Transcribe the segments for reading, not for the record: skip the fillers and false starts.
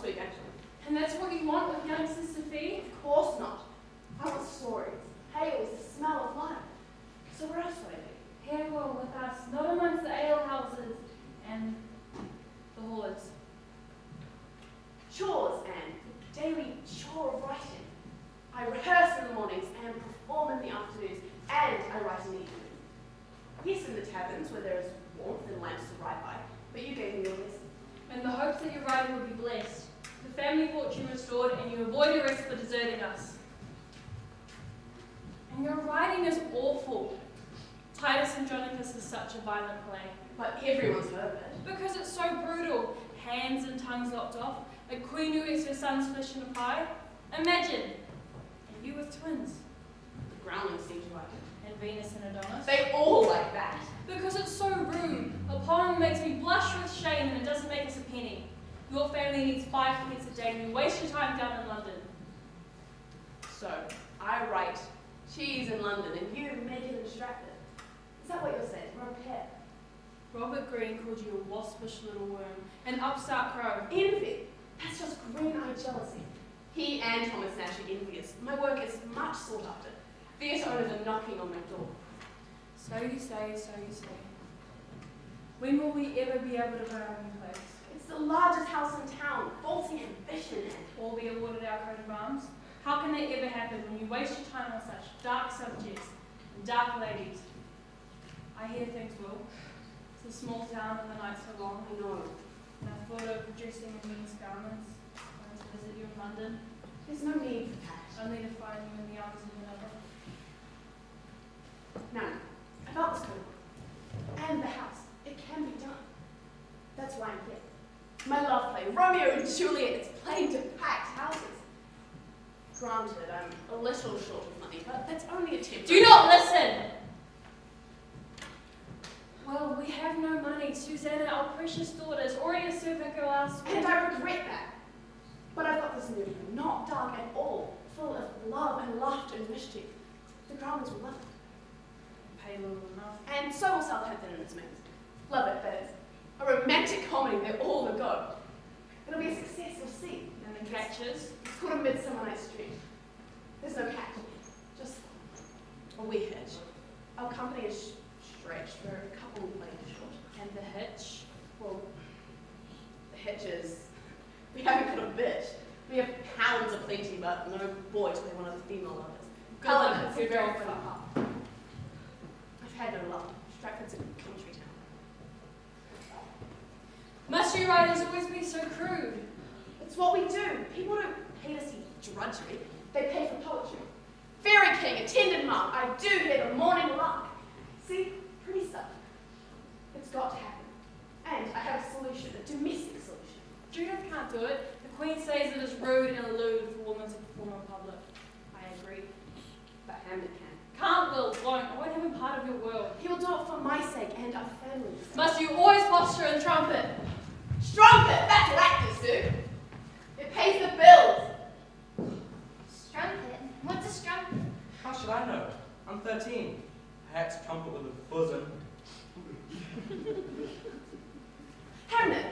last week, actually. And that's what you want with youngsters to feed? Of course not. I want stories, tales, the smell of life. So where else would I be? Here, well, with us, not amongst the alehouses and the haulers. Chores, Anne. The daily chore of writing. I rehearse in the mornings and perform in the afternoons, and I write in the evenings. Yes, in the taverns where there is warmth and lamps to write by, but you gave me your lesson. In the hopes that your writing will be blessed, the family fortune restored, and you avoid arrest for deserting us. And your writing is awful. Titus Andronicus is such a violent play. But everyone's heard of it. Because it's so brutal. Hands and tongues lopped off. A queen who eats her son's flesh in a pie. Imagine. And you with twins. The groundlings seem to like it. And Venus and Adonis. They all like that. Because it's so rude. A poem makes me blush with shame and it doesn't make us a penny. Your family needs 5 pence a day and you waste your time down in London. So, I write cheese in London and you make it in Stratford. Is that what you're saying? We're a pair. Robert Greene called you a waspish little worm, an upstart crow. Envy. That's just green-eyed jealousy. He and Thomas Nash are envious. My work is much sought after. Theatre owners are knocking on my door. So you say, so you say. When will we ever be able to buy our new place? It's the largest house in town. Faulty ambition and Or be awarded our coat of arms? How can that ever happen when you waste your time on such dark subjects and dark ladies? I hear things will. It's a small town and the nights are long. I know. And I thought of dressing in these garments, going to visit you in London, There's no need for that. only to find you in the arms of another. Now, about this coat and the house, it can be done. That's why I'm here. My love play, Romeo and Juliet, it's playing to packed houses. Granted, I'm a little short of money, but that's only a tip. Do not listen! Well, we have no money. Susanna, our precious daughter, is already a servant girl elsewhere. And I regret that. But I've got this new one, not dark at all, full of love and laughter and mischief. The Growlers will love it. Pay little enough. And so will Southampton and its mates. Love it, that is. A romantic comedy, they're all the go. It'll be a success, you'll see. And the catches? It's called A Midsummer Night's Dream. There's no catch, just a wee hitch. Our company is stretched, we're a couple playing short. And the hitch? Well, the hitch is, we haven't got a bitch. We have hounds aplenty, but no boy to play one of the female lovers. Cullen, It's your very girlfriend. far. I've had no luck. Stratford's a country town. Must you writers always be so crude? It's what we do. People don't pay to see drudgery. They pay for poetry. Fairy King, attended mark. I do hear the morning lark. See? Pretty stuff. It's got to happen. And I have a solution, a domestic solution. Judith can't do it. The Queen says it is rude and lewd for women to perform in public. I agree. But Hamlet can. Can't, will, won't. I won't have him part of your world. He'll do it for my sake and our family's. Must you always posture and trumpet? Strumpet! That's what actors do. It pays the bills. Strumpet? What's a strumpet? How should I know? I'm 13. Perhaps trumpet with a bosom. Hamlet!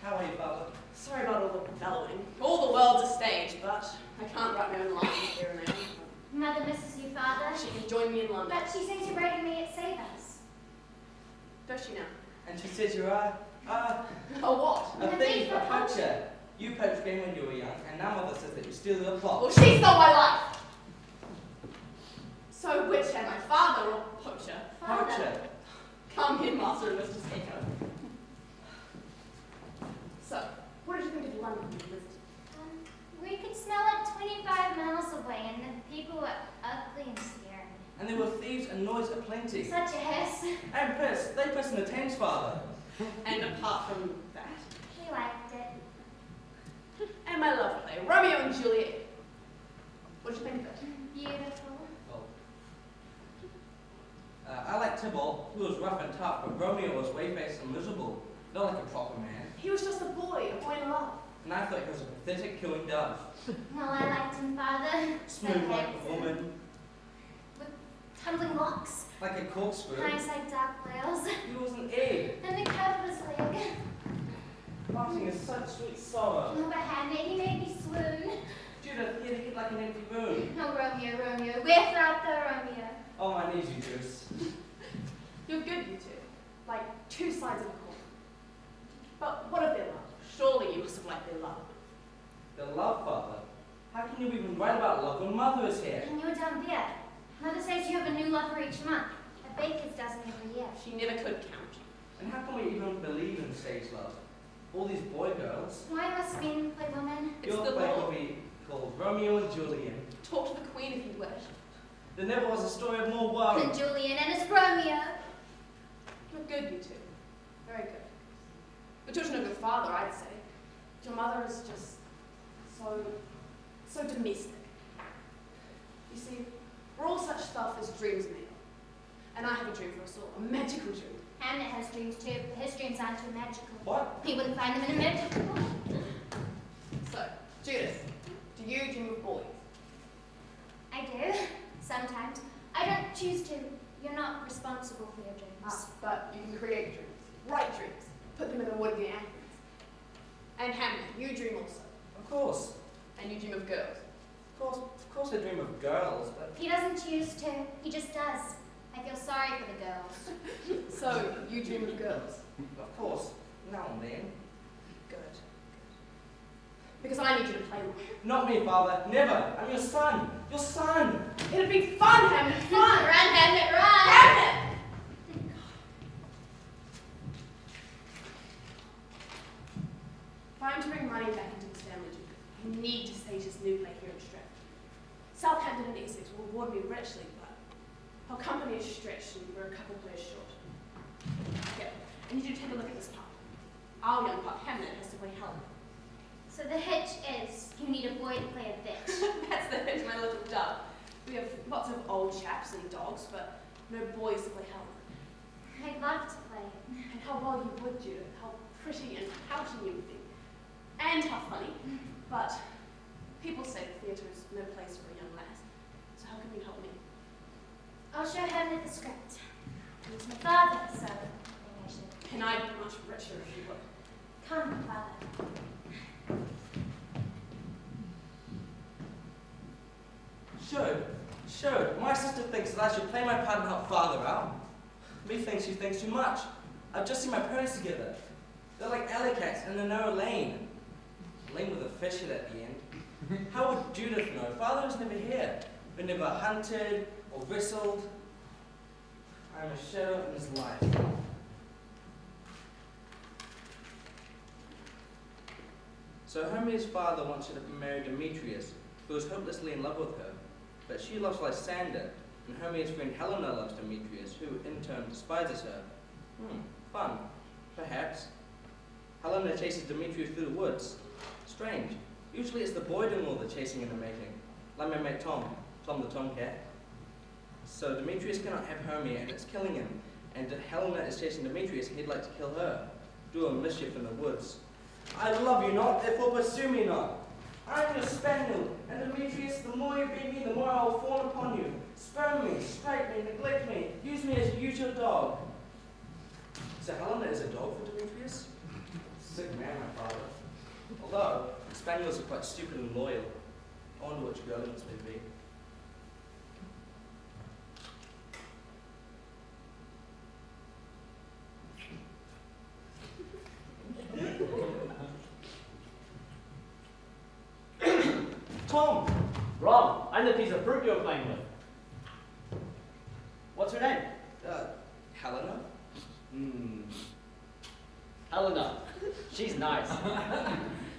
How are you, Father? Sorry about all the bellowing. All the world's a stage, but I can't write my own lines here and there. Mother misses you, Father. She can join me in London. But she says you're writing me at Save Us. Does she now? And she says you're A what? a thief, a poacher. You poached game when you were young, and now Mother says that you steal the plot. Well, she stole my life! So which am I, father or poacher? Poacher. Come in, Master and Mistress Echo. So, what did you think of London when you visited? We could smell it 25 miles away, and the people were ugly and scary. And there were thieves and noise aplenty. Such a hiss. And they press in the Thames, Father. And apart from that, He liked it. and my love play, Romeo and Juliet. What did you think of it? Beautiful. Well, I like Tybalt, who was rough and tough, but Romeo was way-faced and miserable. Not like a proper man. He was just a boy in love. And I thought he was a pathetic killing dove. Well, I liked him, Father. Smooth like a handsome, woman, with tumbling locks, like a corkscrew. eyes like dark whales, He was an egg. and the curve of his leg. Oh, Rehearsing is such sweet sorrow. Oh, but Hamlet, he made me swoon. Judith, you hit like an empty room. Oh, Romeo, Romeo, without the Romeo. Oh, my knees, you goose. You're good, you two. Like two sides of a coin. But what of their love? Surely you must have liked their love. The love, Father? How can you even write about love when Mother is here? And you're down there. Mother says you have a new lover each month. A baker's dozen every year. She never could count. And how can we even believe in stage love? All these boy girls. Why must men play women? It's Your the play law. will be called Romeo and Juliet. Talk to the queen if you wish. There never was a story of more worry. And Julian and his Romeo. You're good, you two. Very good. But you're no good father, I'd say. Your mother is just so domestic. You see, we're all such stuff as dreams made of. And I have a dream for us all, a magical dream. Hamlet has dreams too, but his dreams aren't too magical. What? He wouldn't find them in a magical book. So, Judith, do you dream of boys? I do, sometimes. I don't choose to. You're not responsible for your dreams. But you can create dreams, write dreams, put them in the wood near Athens. And Hamlet, you dream also. Of course. And you dream of girls. Of course I dream of girls, but... He doesn't choose to. He just does. I feel sorry for the girls. So, you dream of girls. Of course. Now and then. Good. Because I need you to play one. Not me, Father. Never. I'm your son. Your son. It'd be fun, Hamlet, fun! Run, Hamlet, run! Hamlet! If I'm to bring money back into this family, Judith, I need to stage this new play here in Stratford. Southampton and Essex will reward me richly, but our company is stretched and we're a couple players short. Okay, I need you to take a look at this pup. Our young pup, Hamlet, has to play Helen. So the hitch is you need a boy to play a bitch. That's the hitch, my little dove. We have lots of old chaps and dogs, but no boys to play Helen. I'd love to play it. And how well you would, Judith. How pretty and pouting you would be. And how funny. But people say the theatre is no place for a young lass. So how can you help me? I'll show Hamlet the script. He's my father, so I think I should. And I'd be much richer if you would. Come, father. Sure. My sister thinks that I should play my part and help Father out. Methinks she thinks too much. I've just seen my parents together. They're like alley cats in a narrow lane. A lane with a fish head at the end. How would Judith know? Father was never here. We never hunted or wrestled. I'm a shadow in his life. So Hermione's father wants her to marry Demetrius, who is hopelessly in love with her. But she loves Lysander, and Hermione's friend Helena loves Demetrius, who in turn despises her. Fun. Perhaps. Helena chases Demetrius through the woods. Strange. Usually it's the boy doing all the chasing and the mating. Like my mate Tom the tomcat. So Demetrius cannot have Hermia, and it's killing him. And Helena is chasing Demetrius, and he'd like to kill her. Do a mischief in the woods. I love you not, therefore pursue me not. I am your spaniel, and Demetrius, the more you beat me, the more I will fawn upon you. Spurn me, strike me, neglect me, use me as you use your dog. So Helena is a dog for Demetrius? Sick man, my father. Although, spaniels are quite stupid and loyal. I wonder which girl it may be. Tom! Wrong. I'm the piece of fruit you're playing with. What's her name? Helena? Helena. She's nice.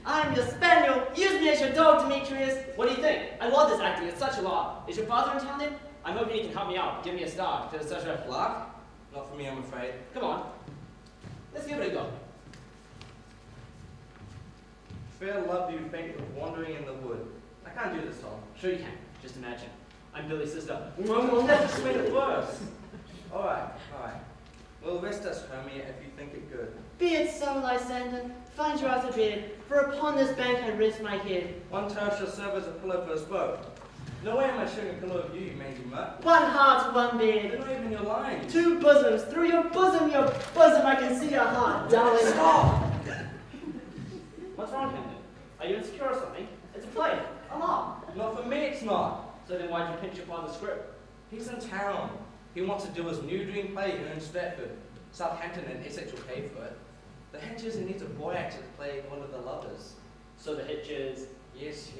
I'm your spaniel. Use me as your dog, Demetrius. What do you think? I love this acting. It's such a lot. Is your father in town then? I'm hoping he can help me out. Give me a star. Because it's such a... Lark? Not for me, I'm afraid. Come on. Let's give it a go. Fair love you faint with wandering in the wood. I can't do this, Tom. Sure you can. Just imagine. I'm Billy's sister. Well, that just made it worse. Alright. Well, rest us, Hermia, if you think it good. Be it so, Lysander. Find your other bed, for upon this bank I rest my head. One turf shall serve as a pillow for us both. No way am I sharing a pillow of you, you mangy mutt. One heart, one They're bed. not even your lines. Two bosoms. Through your bosom, I can see your heart, darling. Stop! Are you insecure or something? It's a play. I'm up. Not for me, it's not. So then why'd you pinch up on the script? He's in town. He wants to do his new dream play here in Stratford. Southampton and Essex will pay for it. The hitch is he needs a boy actor to play one of the lovers. So the hitch is... Yes,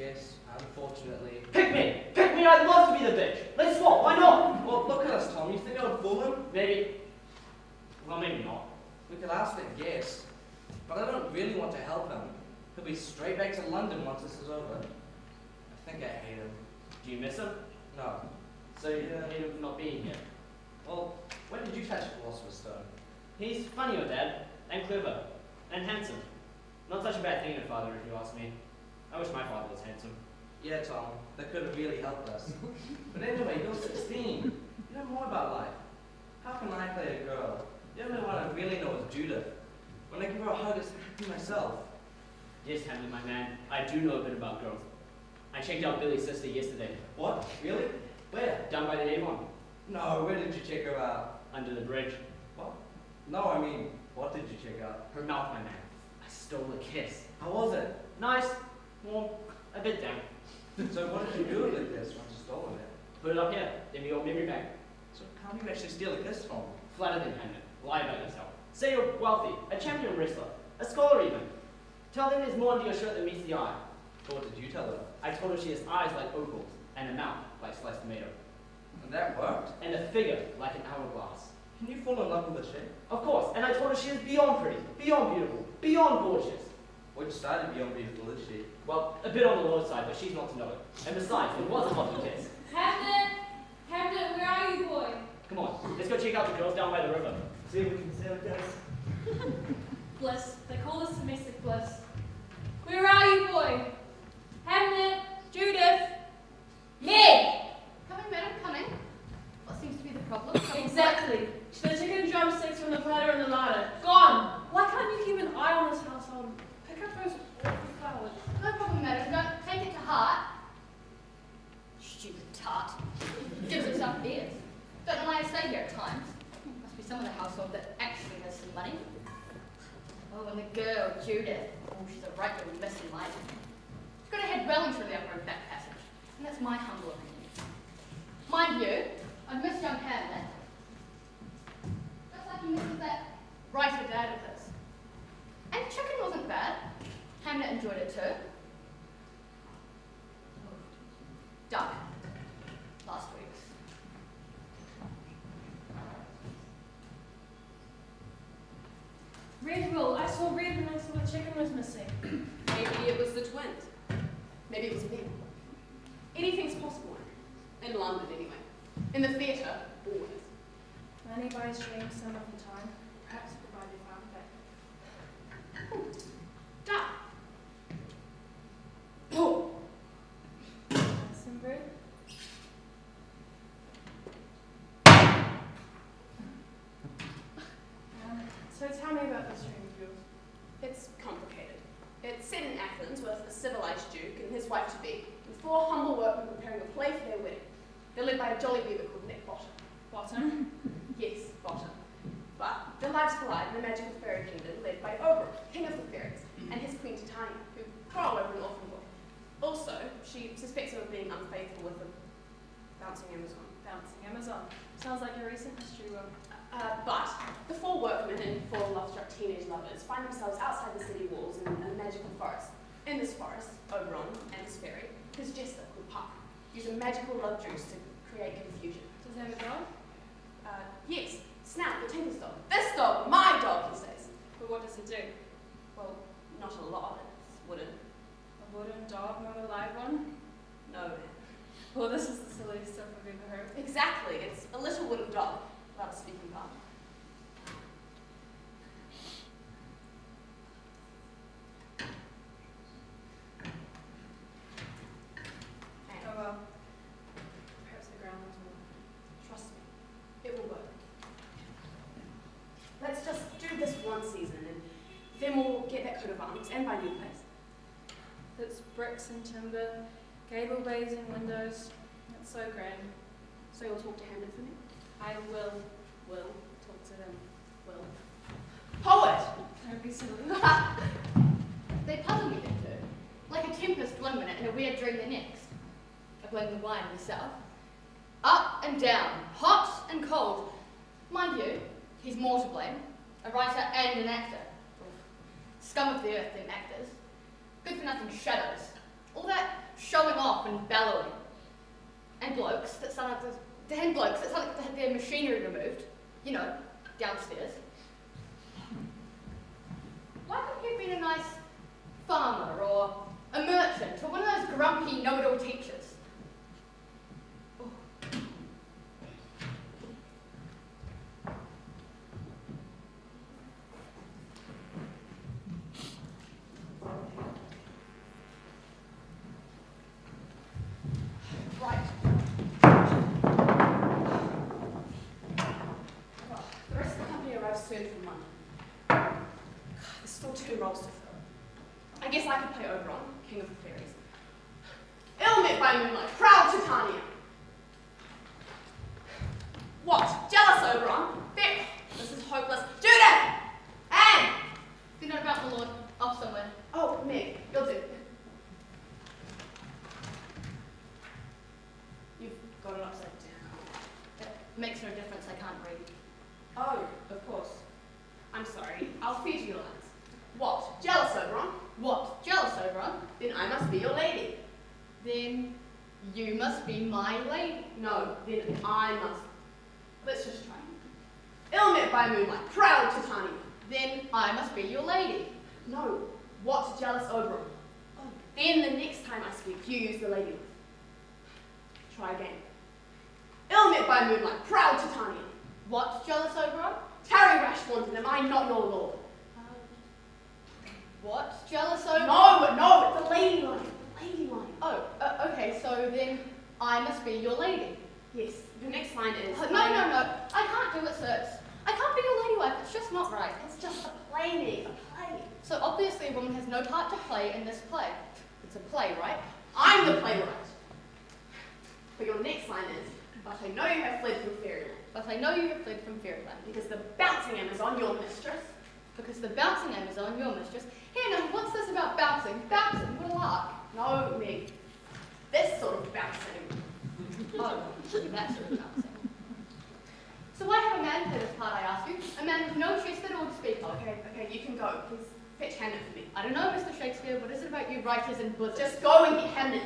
unfortunately. Pick me! Pick me! I'd love to be the bitch! Let's swap, why not? Well, look at us, Tom. You think I would fool him? Maybe. Well, maybe not. We could ask and guess. But I don't really want to help him. He'll be straight back to London once this is over. I think I hate him. Do you miss him? No. So you hate him for not being here? Well, when did you catch Philosopher's Stone? He's funny, your dad. And clever. And handsome. Not such a bad thing, a father, if you ask me. I wish my father was handsome. Yeah, Tom. That could have really helped us. But anyway, you're 16. You know more about life. How can I play a girl? The only one I really know is Judith. When I give her a hug, it's happy myself. Yes, Hamlet, my man. I do know a bit about girls. I checked out Billy's sister yesterday. What? Really? Where? Down by the Avon. No, where did you check her out? Under the bridge. What? No, I mean, what did you check out? Her mouth, my man. I stole a kiss. How was it? Nice. Warm. A bit damp. So what did you do with this once you stolen it? Put it up here. In the old memory bank. So how do you actually steal a kiss from? Flatter than Hamlet. Lie about yourself. Say you're wealthy. A champion wrestler. A scholar even. Tell them there's more under your shirt than meets the eye. So what did you tell her? I told her she has eyes like opals. And a mouth like sliced tomato. And that worked? And a figure like an hourglass. Can you fall in love with a chick? Of course. And I told her she is beyond pretty. Beyond beautiful. Beyond gorgeous. Which side of beyond beautiful is she? Well, a bit on the low side, but she's not to know it. And besides, it was a lovely kiss. Hamlet! Hamlet, where are you, boy? Come on, let's go check out the girls down by the river. See if we can see how it goes. Bliss. They call this domestic bliss. Where are you, boy? Hamlet! Judith! Meg! Coming, madam, coming. What seems to be the problem? Exactly. The chicken drumsticks from the platter and the larder. Gone! Why can't you keep an eye on this household? Pick up those awful flowers. No problem, madam. Don't take it to heart. Stupid tart. Gives himself ears. Don't know why I stay here at times. Must be someone in the household that actually has some money. Oh, and the girl, Judith. Oh, she's a right little mess in life. She's got her head welling through the upper and back passage. And that's my humble opinion. Mind you, I'd miss young Hamlet. Just like he misses that writer dad of his. And chicken wasn't bad. Hamlet enjoyed it too. Duck. Last week's. Red wool. I saw red and I saw the chicken was missing. Maybe it was the twins. Maybe it was me. Anything's possible. In London, anyway. In the theatre, always. Money buys dreams some of the time. Perhaps provide your father back. Ooh. Duck. Oh. Some bread. So tell me about this dream of yours. It's complicated. It's set in Athens with a civilized duke and his wife-to-be, and 4 humble workmen preparing a play for their wedding. They're led by a jolly weaver called Nick Bottom. Bottom. Yes, Bottom. But their lives collide in a magical fairy kingdom led by Oberon, king of the fairies, and his queen Titania, who quarrel over an orphan boy. Also, she suspects him of being unfaithful with a bouncing Amazon. Bouncing Amazon. Sounds like a recent history book. But the 4 workmen and 4 love-struck teenage lovers find themselves outside the city walls in a magical forest. In this forest, Oberon and his fairy, his jester called Puck, use a magical love juice to create confusion. Does it have a dog? Yes, Snout, the tinker's dog. This dog, my dog, he says. But what does it do? Well, not a lot. It's wooden. A wooden dog, not a live one? No. Well, this is the silliest stuff I've ever heard. Exactly. It's a little wooden dog without a speaking part. Oh well. Perhaps the ground was warm. Trust me, it will work. Let's just do this one season, and then we'll get that coat of arms and buy a new place. It's bricks and timber, gable bays and windows. It's so grand. So you'll talk to Hamlet for me? I will talk to them. Will. Poet! Don't be silly. They puzzle me, they do. Like be a dream the next. I blame the wine myself. Up and down, hot and cold. Mind you, he's more to blame. A writer and an actor. Scum of the earth, them actors. Good for nothing shadows. All that showing off and bellowing. And blokes that sound like they had their machinery removed. You know, downstairs. Why couldn't he have been a nice farmer or a merchant or one of those grumpy know-it-all teachers? Oh. Right. The rest of the company arrives soon from London. There's still 2 roles to fill. I guess I could play Oberon, King of the Fairies. Ilmit by moonlight, proud Titania. What? Jealous Oberon? There. This is hopeless. Judith! Anne! Be not about my lord. Off somewhere. Oh, Meg, you'll do. You've got it upside down. It makes no difference, I can't read. Oh, of course. I'm sorry. I'll feed you your lines. What? Jealous Oberon? What? Jealous Oberon? Then I must be your lady. Then you must be my lady. No, then I must. Let's just try. Ilmit by moonlight, proud Titania. Then I must be your lady. No. What? Jealous Oberon? Oh. Then the next time I speak, you use the lady with. Try again. Ilmit by moonlight, proud Titania. What? Jealous Oberon? Tarry, rash wanton, am I not your lord? What? Jealous Oberon? No, it's the lady line. The lady line. Oh, okay, so then I must be your lady. Yes, the next line is... No. I can't do it, sir. I can't be your lady wife. It's just not right. It's just a play, Meg. A play. So obviously a woman has no part to play in this play. It's a play, right? I'm the playwright. But your next line is, but I know you have fled from fairyland. But I know you have fled from fairyland. Because the bouncing Amazon, your mistress. Because the bouncing Amazon, your mistress. Here, now, what's this about bouncing? Bouncing, what a lark. No, Meg. This sort of bouncing. Oh, that sort of bouncing. So why have a man play this part, I ask you? A man with no chest at all to speak of. Okay, you can go. Please fetch Hamlet for me. I don't know, Mr. Shakespeare. What is it about you writers and bosoms? Just go and get Hamlet.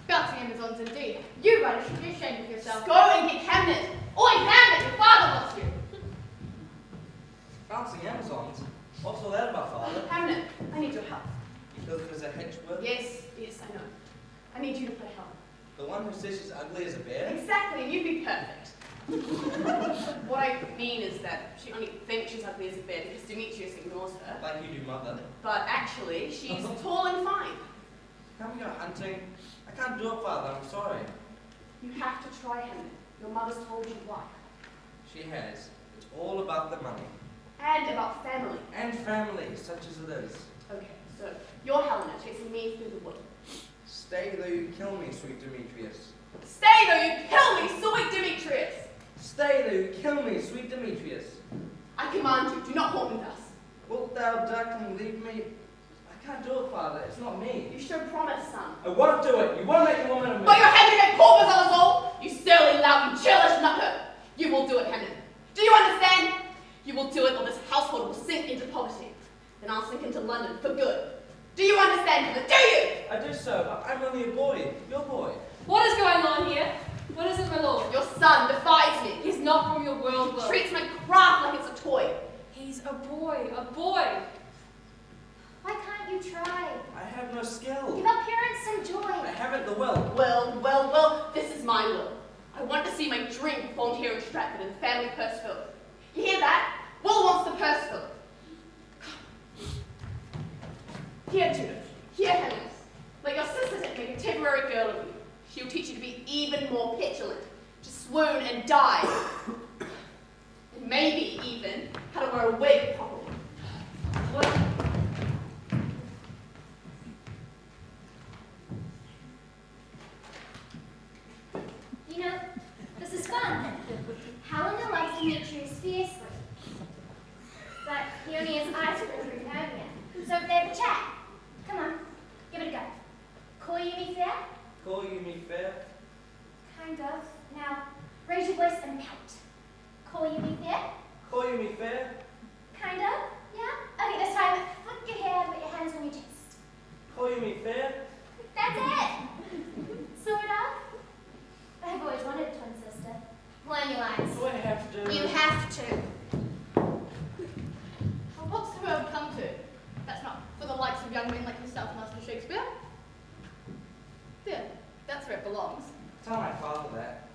Bouncing Amazons, indeed. You writers should be ashamed of yourself. Just go and get Hamlet. Oi, Hamlet, your father wants you. Bouncing Amazons? What's all that about, Father? Hamlet, I need your help. Because there's a hedge word? Yes, I know. I need you to play Helen. The one who says she's ugly as a bear? Exactly, and you'd be perfect. What I mean is that she only thinks she's ugly as a bear because Demetrius ignores her. Like you do, Mother. But actually, she's tall and fine. Can't we go hunting? I can't do it, Father. I'm sorry. You have to try, Hamlet. Your mother's told you why. She has. It's all about the money. And about family. And family, such as it is. Okay, so you're Helena chasing me through the wood. Stay though you kill me, sweet Demetrius. Stay though you kill me, sweet Demetrius! Stay though you kill me, sweet Demetrius. I command you, do not haunt me thus. Wilt thou duck and leave me? I can't do it, Father. It's not me. You should promise, son. I won't do it. You won't make a woman of me. But you're handing a corpus on us all! You silly, loud, and churlish nutter! You will do it, Hamlet. Do you understand? You will do it or this household will sink into poverty. Then I'll sink into London for good. Do you understand, Hamlet? Do you? I do so, but I'm only a boy. Your boy. What is going on here? What is it, my lord? Your son defies me. He's not from your world, Will. Treats my craft like it's a toy. He's a boy, a boy. Why can't you try? I have no skill. Give our parents some joy. I haven't the will. Well, this is my will. I want to see my dream performed here in Stratford in the family purse filled. You hear that? Will wants the purse filled. Here, Judith. Here, Helena. Let your sister make a temporary girl of you. She'll teach you to be even more petulant, to swoon and die. And maybe even how to wear a wig properly. What? You know, this is fun. Helena loves Demetrius fiercely. But he only has eyes for Hermia. So if they have a chat, come on, give it a go. Call you me likes of young men like yourself, Master Shakespeare? There, that's where it belongs. Tell my father that.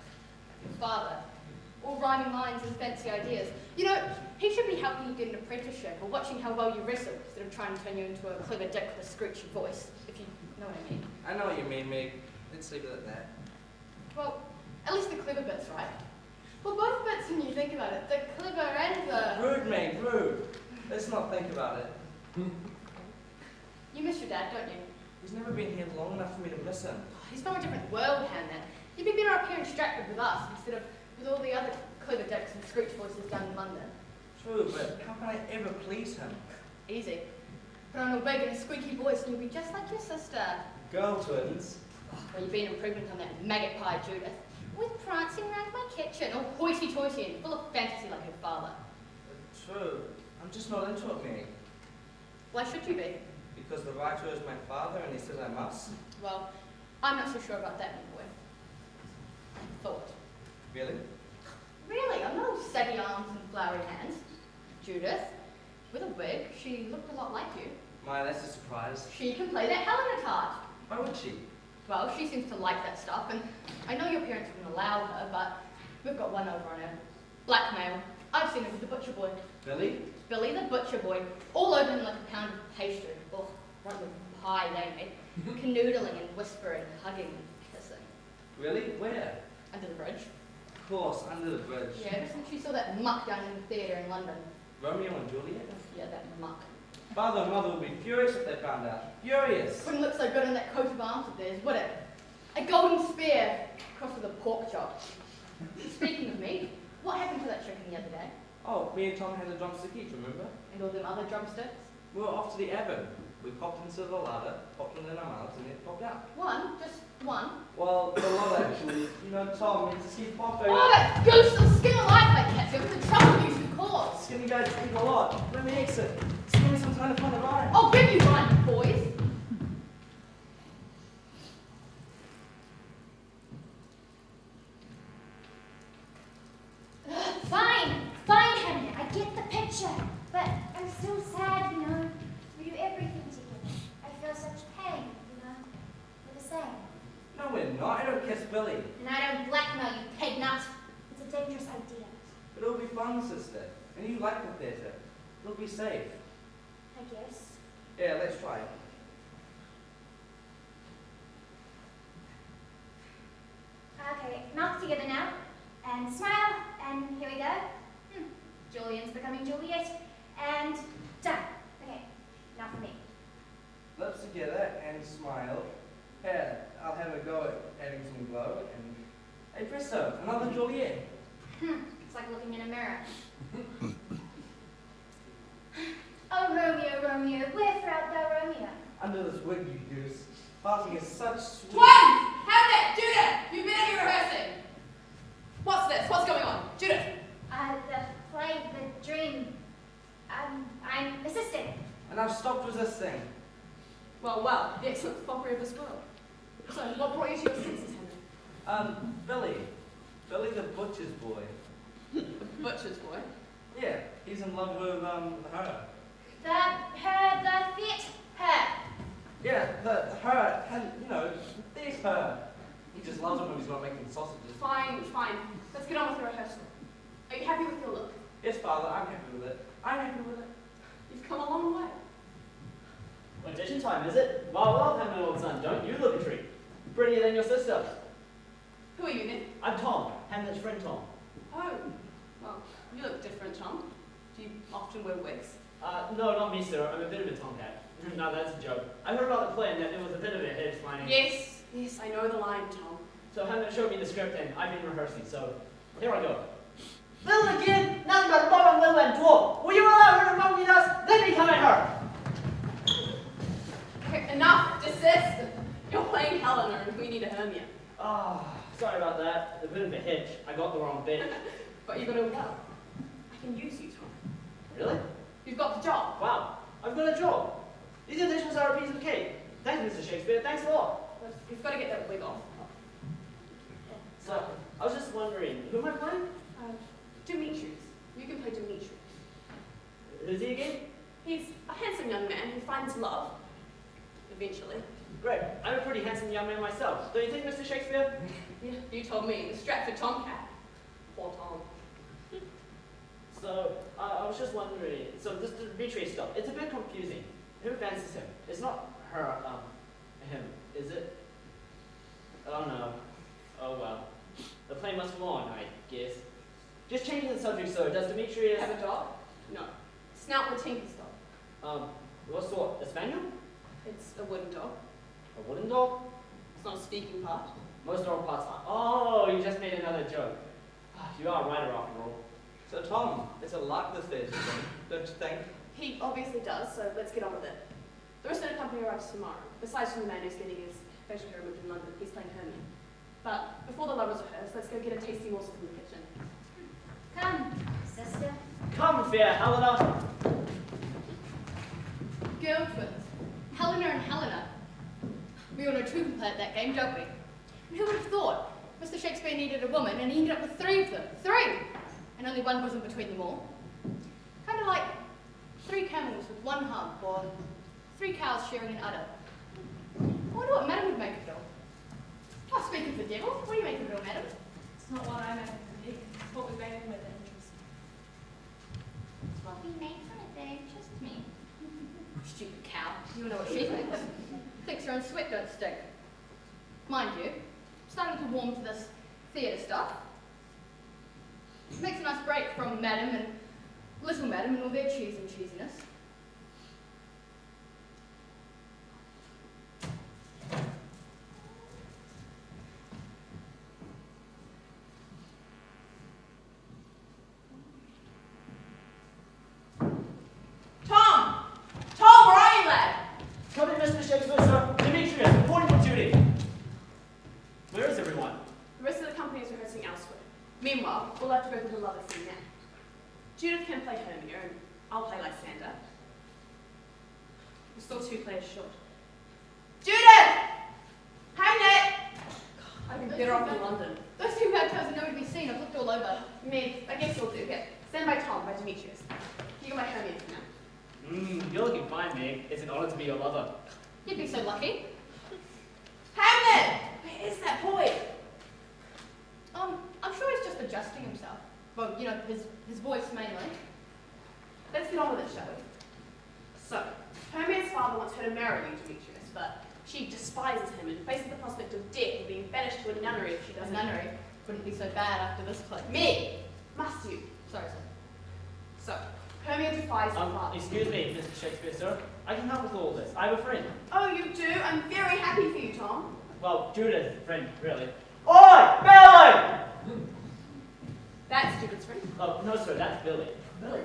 Your father. All rhyming lines and fancy ideas. You know, he should be helping you get an apprenticeship or watching how well you wrestle instead of trying to turn you into a clever dick with a screechy voice, if you know what I mean. I know what you mean, Meg. Let's leave it at that. Well, at least the clever bit's right. Well, both bits when you think about it. The clever and the... Rude, Meg, rude. Let's not think about it. You miss your dad, don't you? He's never been here long enough for me to miss him. He's from a different world, Hannah. You'd be better up here in Stratford with us instead of with all the other clever dicks and screech voices down in London. True, but how can I ever please him? Easy. Put on a wig and a squeaky voice and you'll be just like your sister. Girl twins. Well, you've been an improvement on that maggot pie, Judith. With prancing around my kitchen, all hoity-toity and full of fantasy like your father. True. I'm just not into it, Meg. Why should you be? Because the writer is my father and he says I must. Well, I'm not so sure about that, my boy. Thought. Really? Really? I'm no saggy arms and flowery hands. Judith, with a wig, she looked a lot like you. My, that's a surprise. She can play that Helena card. Why would she? Well, she seems to like that stuff, and I know your parents wouldn't allow her, but we've got one over on her. Blackmail. I've seen her with the butcher boy. Billy? Billy the butcher boy, all over him like a pound of pastry. Oh, what a pie they made. Canoodling and whispering, hugging and kissing. Really? Where? Under the bridge. Of course, under the bridge. Yeah, ever since she saw that muck down in the theatre in London. Romeo and Juliet? Yeah, that muck. Father and mother would be furious if they found out. Furious! Wouldn't look so good in that coat of arms of theirs, would it? A golden spear crossed with a pork chop. Speaking of meat, what happened to that chicken the other day? Oh, me and Tom had a drumstick each, remember? And all them other drumsticks? We were off to the Avon. We popped into the larder, popped it in our mouths, and it popped out. One? Just one? Well, the lot actually. You know, Tom, it's a keep popping. Oh, that goose will skin alive like that, with the trouble you should cause. Skinny guys eat a lot. Let me exit. Give me some time to find a ride. I'll give you one, boys. Fine, Henry, I get the picture. But I'm still sad, you know. We do everything together. I feel such pain, you know. We're the same. No, we're not. I don't kiss Billy. And I don't blackmail you, pig nut. It's a dangerous idea. But it'll be fun, sister. And you like the theatre. It'll be safe. I guess. Yeah, let's try it. Okay, mouth together now. And smile. And here we go. Julian's becoming Juliet. And done. Okay, now for me. Lips together and smile. Here, I'll have a go at adding some glow. And hey, presto, another Juliet. It's like looking in a mirror. Oh, Romeo, Romeo, wherefore art thou, Romeo? Under this wig, you goose. Farting is such sweet. Twins! Hamlet! Judith! You better be rehearsing! What's this? What's going on? Judith! The play, the dream. I'm assisting. And I've stopped resisting. Well, the excellent foppery of this world. So, what brought you to your senses, Henry? Billy. Billy the butcher's boy. The butcher's boy? Yeah, he's in love with, her. The fit, her. Yeah, her, and, you know, there's her. He just loves it when he's not making sausages. Fine. Let's get on with the rehearsal. Are you happy with your look? Yes, Father, I'm happy with it. I'm happy with it. You've come a long way. Audition time, is it? Well, Hamlet, old son, don't you look a treat? Prettier than your sister. Who are you then? I'm Tom, Hamlet's friend Tom. Oh, well, you look different, Tom. Do you often wear wigs? No, not me, sir. I'm a bit of a tomcat. No, that's a joke. I heard about the play and that it was a bit of a hit finding. Yes, I know the line, Tom. So Hamlet showed me the script and I've been rehearsing, so here I go. Little again, nothing but love and will and dwarf. Will you allow her to accompany us? Let me come at her. Okay, enough, desist. You're playing Helena and we need a Hermia. Sorry about that. A bit of a hitch. I got the wrong bit. But you've got it well. I can use you, Tom. Really? You've got the job. Wow, I've got a job. These additions are a piece of cake. Thanks, Mr. Shakespeare. Thanks a lot. But you've got to get that wig off. So, I was just wondering, who am I playing? Demetrius. You can play Demetrius. Who's he again? He's a handsome young man who finds love, eventually. Great. I'm a pretty handsome young man myself. Don't you think, Mr. Shakespeare? Yeah, you told me, the Stratford Tomcat. Poor Tom. So, I was just wondering, so this Demetrius stuff, it's a bit confusing. Who fancies him? It's not her, him, is it? Oh no. Oh well. The play must go on, I guess. Just changing the subject, so does Demetrius... Have a dog? No. Snout the Tinker's dog. What sort? A spaniel? It's a wooden dog. A wooden dog? It's not a speaking part. Most dog parts are... Oh, you just made another joke. You are a writer after all. So Tom, it's a lark this theatre thing, don't you think? He obviously does, so let's get on with it. The rest of the company arrives tomorrow. Besides from the man who's getting his facial hair removed in London, he's playing Hermia. But before the lovers rehearse, let's go get a tasty morsel from the kitchen. Come, sister. Come, fair Helena. Girl twins. Helena and Helena. We all know two can play at that game, don't we? And who would have thought? Mr. Shakespeare needed a woman and he ended up with three of them. Three! And only one bosom between them all. Kind of like three camels with one hump, or three cows sharing an udder. I wonder what Madam would make of it all. Oh, speak of the devil, what do you make of it all, Madam? It's not what I make of the pig. It's what we make of it that interests me. It's what we make from it that interests me. Stupid cow. You know what she thinks. Thinks her own sweat don't stink. Mind you, starting to warm to this theatre stuff. Makes a nice break from Madam and Little Madam and all their cheese and cheesiness. Tom! Tom, where are you, lad? Come in, Mr. Shakespeare, sir. Demetrius, reporting for duty. Where is everyone? The rest of the company is rehearsing elsewhere. Meanwhile, we'll have to go to the lover scene now. Judith can play Hermia, and I'll play Lysander. We're still 2 players short. Judith! Hamlet! I'd be better off in London. Those two bad cows are nowhere to be seen. I've looked all over. Me, I guess you'll do. Here, stand by Tom, by Demetrius. You got my Hermia for now. You're looking fine, Meg. It's an honor to be your lover. You'd be so lucky. Hamlet! Where is that boy? I'm sure he's just adjusting himself. Well, you know, his voice mainly. Let's get on with it, shall we? So, Hermia's father wants her to marry you, Demetrius, but she despises him and faces the prospect of death or being banished to a nunnery if she A doesn't. nunnery wouldn't be so bad after this play. Me! Must you? Sorry, sir. So, Hermia defies her father. Excuse me, Mr. Shakespeare, sir. I can help with all this. I have a friend. Oh, you do? I'm very happy for you, Tom. Well, Judith, friend, really. Oi! Billy! That's Judith's friend. Oh, no, sir, that's Billy. Billy,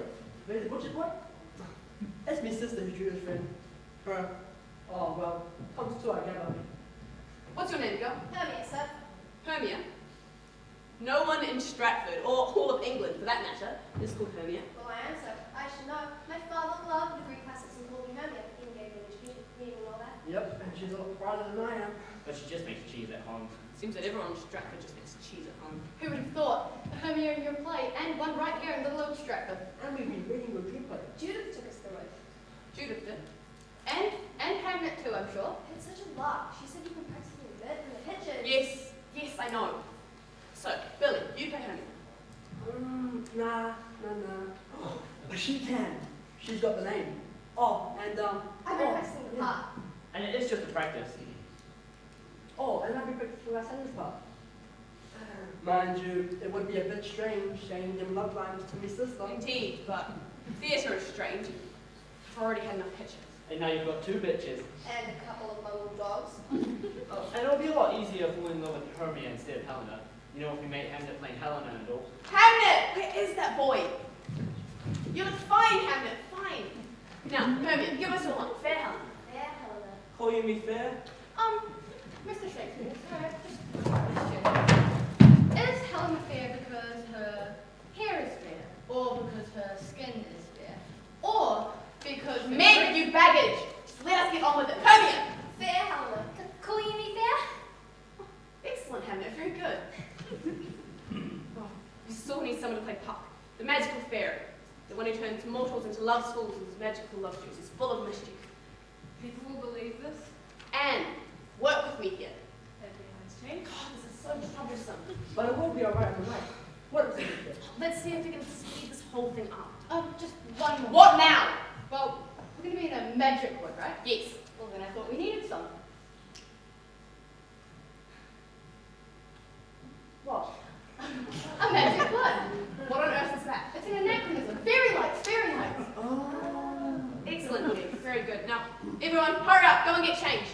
where's the butcher boy? That's my sister who's Judith's friend. Her. Oh, well, Tom's too, I gather. What's your name, girl? Hermia, sir. Hermia. No one in Stratford, or all of England for that matter, is called Hermia. Well, I am, sir. I should know. My father loved the Greek classics and called me Hermia. He gave me reading and all that. Yep, and she's a lot brighter than I am. But she just makes cheese at home. Seems that everyone in Stratford just makes cheese at home. Who would have thought? A Hermia in your play, and one right here in little old Stratford. And we've been reading your dream play. Judith took us through it. Judith did. And Hamlet too, I'm sure. It's such a lark. She said you can practice a bit in the pictures. Yes, I know. So, Billy, you play Hermia. Nah. But she can. She's got the name. Oh, and I've been practicing the part. And it is just a practice. Oh, and I've been practicing my son's part. Mind you, it would be a bit strange saying them love lines to my sister. Indeed, but theatre is strange. I've already had enough pictures. And now you've got 2 bitches. And a couple of mongrel dogs. Oh, and it'll be a lot easier falling in love with Hermia instead of Helena. You know, if we made Hamlet playing Helena and all. Hamlet! Where is that boy? You look fine, Hamlet, fine. Now, Hermia, give us a one. Fair Helena. There, Helena. Call you me fair? Mr. Shakespeare, just a question. Is Helena fair because her hair is fair, or because her skin is fair, or because... Meg, you baggage! Just let us get on with it. Hermia! Fair, Helena. Call you me fair? Excellent, Hamlet, very good. Oh, we still need someone to play Puck, the magical fairy, the one who turns mortals into love schools with his magical love juice. It's full of mischief. People will believe this. And work with me here. That'd be a nice change. God, this is so troublesome. But it will be alright for life. What is it? Let's see if we can speed this whole thing up. Just one more. What now? Well, we're going to be in a magic wood, right? Yes. Well, then I thought we needed some. What? A magic wood. What on earth is that? It's an anachronism. Fairy lights, fairy lights. Excellent, Nick. Very good. Now, everyone, hurry up. Go and get changed.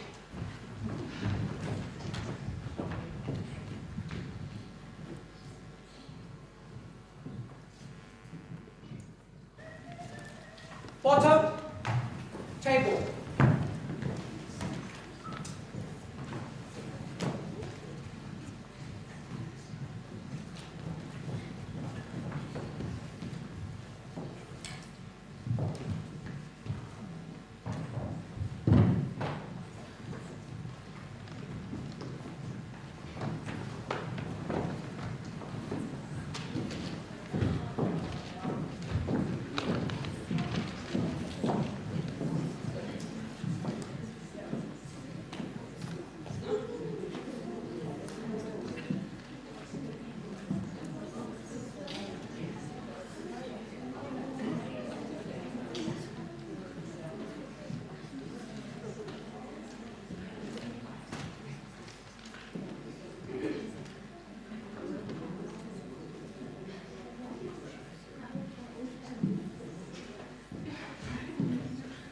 Photo. Table.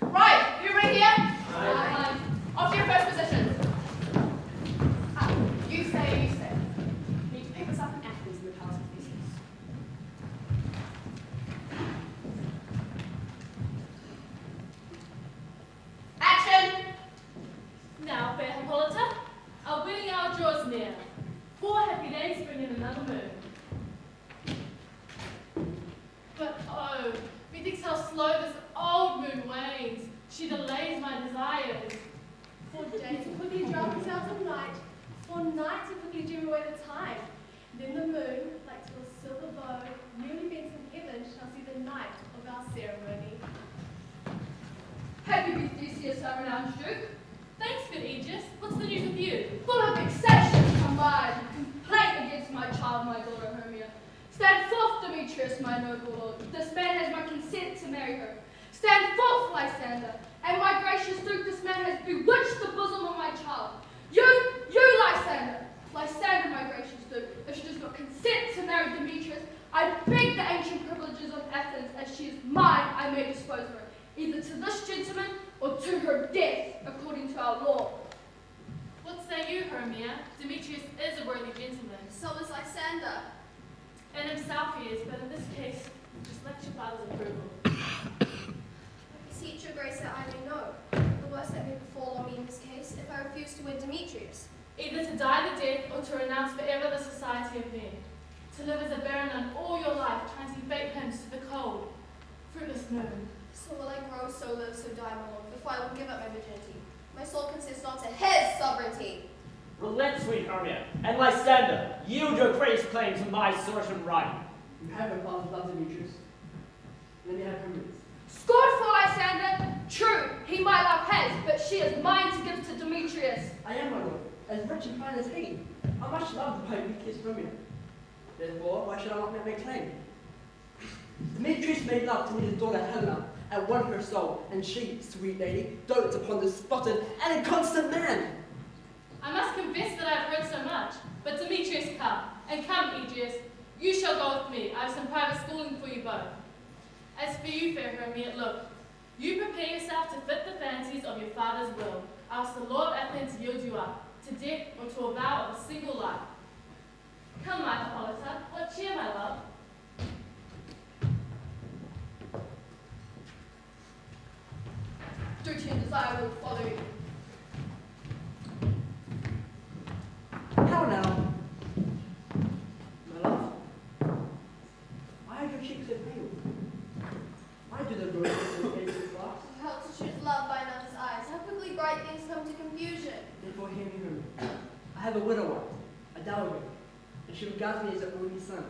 Right, you ready here? Off to your first position. You say. You need to pick us up in Athens in the Palace of Theseus. Action! Now, fair Hippolyta, our wedding hour draws near. 4 happy days bring in another moon. But oh, methinks how slow this old moon wanes. She delays my desires. For days it quickly drown themselves of night. For nights it quickly dim away the time. Then the moon, like to a silver bow, newly bent in heaven, shall see the night of our ceremony. Happy be Theseus, our renowned Duke. Thanks, good Aegis. What's the news with you? Full of vexations combined, complaint against my child, my daughter Hermia. Stand forth, Demetrius, my noble lord. This man has my consent to marry her. Stand forth, Lysander, and my gracious Duke, this man has bewitched the bosom of my child. You, Lysander, my gracious Duke, if she does not consent to marry Demetrius, I beg the ancient privileges of Athens, as she is mine, I may dispose of her, either to this gentleman or to her death, according to our law. What say you, Hermia? Demetrius is a worthy gentleman. So is Lysander. And himself he is, but in this case, just let your father's approval. Beseech your grace that I may know the worst that may befall on me in this case if I refuse to wed Demetrius. Either to die the death or to renounce forever the society of men. To live as a baronet all your life, trying to evade him to the cold, fruitless moon. So will I grow, so live, so die, my lord, before I will give up my virginity. My soul consists not to his sovereignty. Relent, sweet Hermia, and Lysander, yield your greatest claim to my certain right. You have a father's love, Demetrius. Let me have Hermia's. Scornful Lysander, true, he my love has, but she is mine to give to Demetrius. I am, my lord, as rich and fine as he. I much loved by weakest Hermia. Therefore, why should I not make my claim? Demetrius made love to his daughter Helena, and won her soul, and she, sweet lady, dotes upon this spotted and inconstant man. I must confess that I have heard so much, but Demetrius come, and come, Aegeus, you shall go with me. I have some private schooling for you both. As for you, fair Hermia, look, you prepare yourself to fit the fancies of your father's will, else the Lord of Athens yield you up, to death or to a vow of a single life. Come, my Hippolyta, what cheer, my love? Duty and desire will follow you. How now? My love? Why are your cheeks so pale? Why do the roses and faces laugh? How to choose love by another's eyes. How quickly bright things come to confusion. Therefore hear me, Hermia. I have a widower, a dowry, and she regards me as her only son.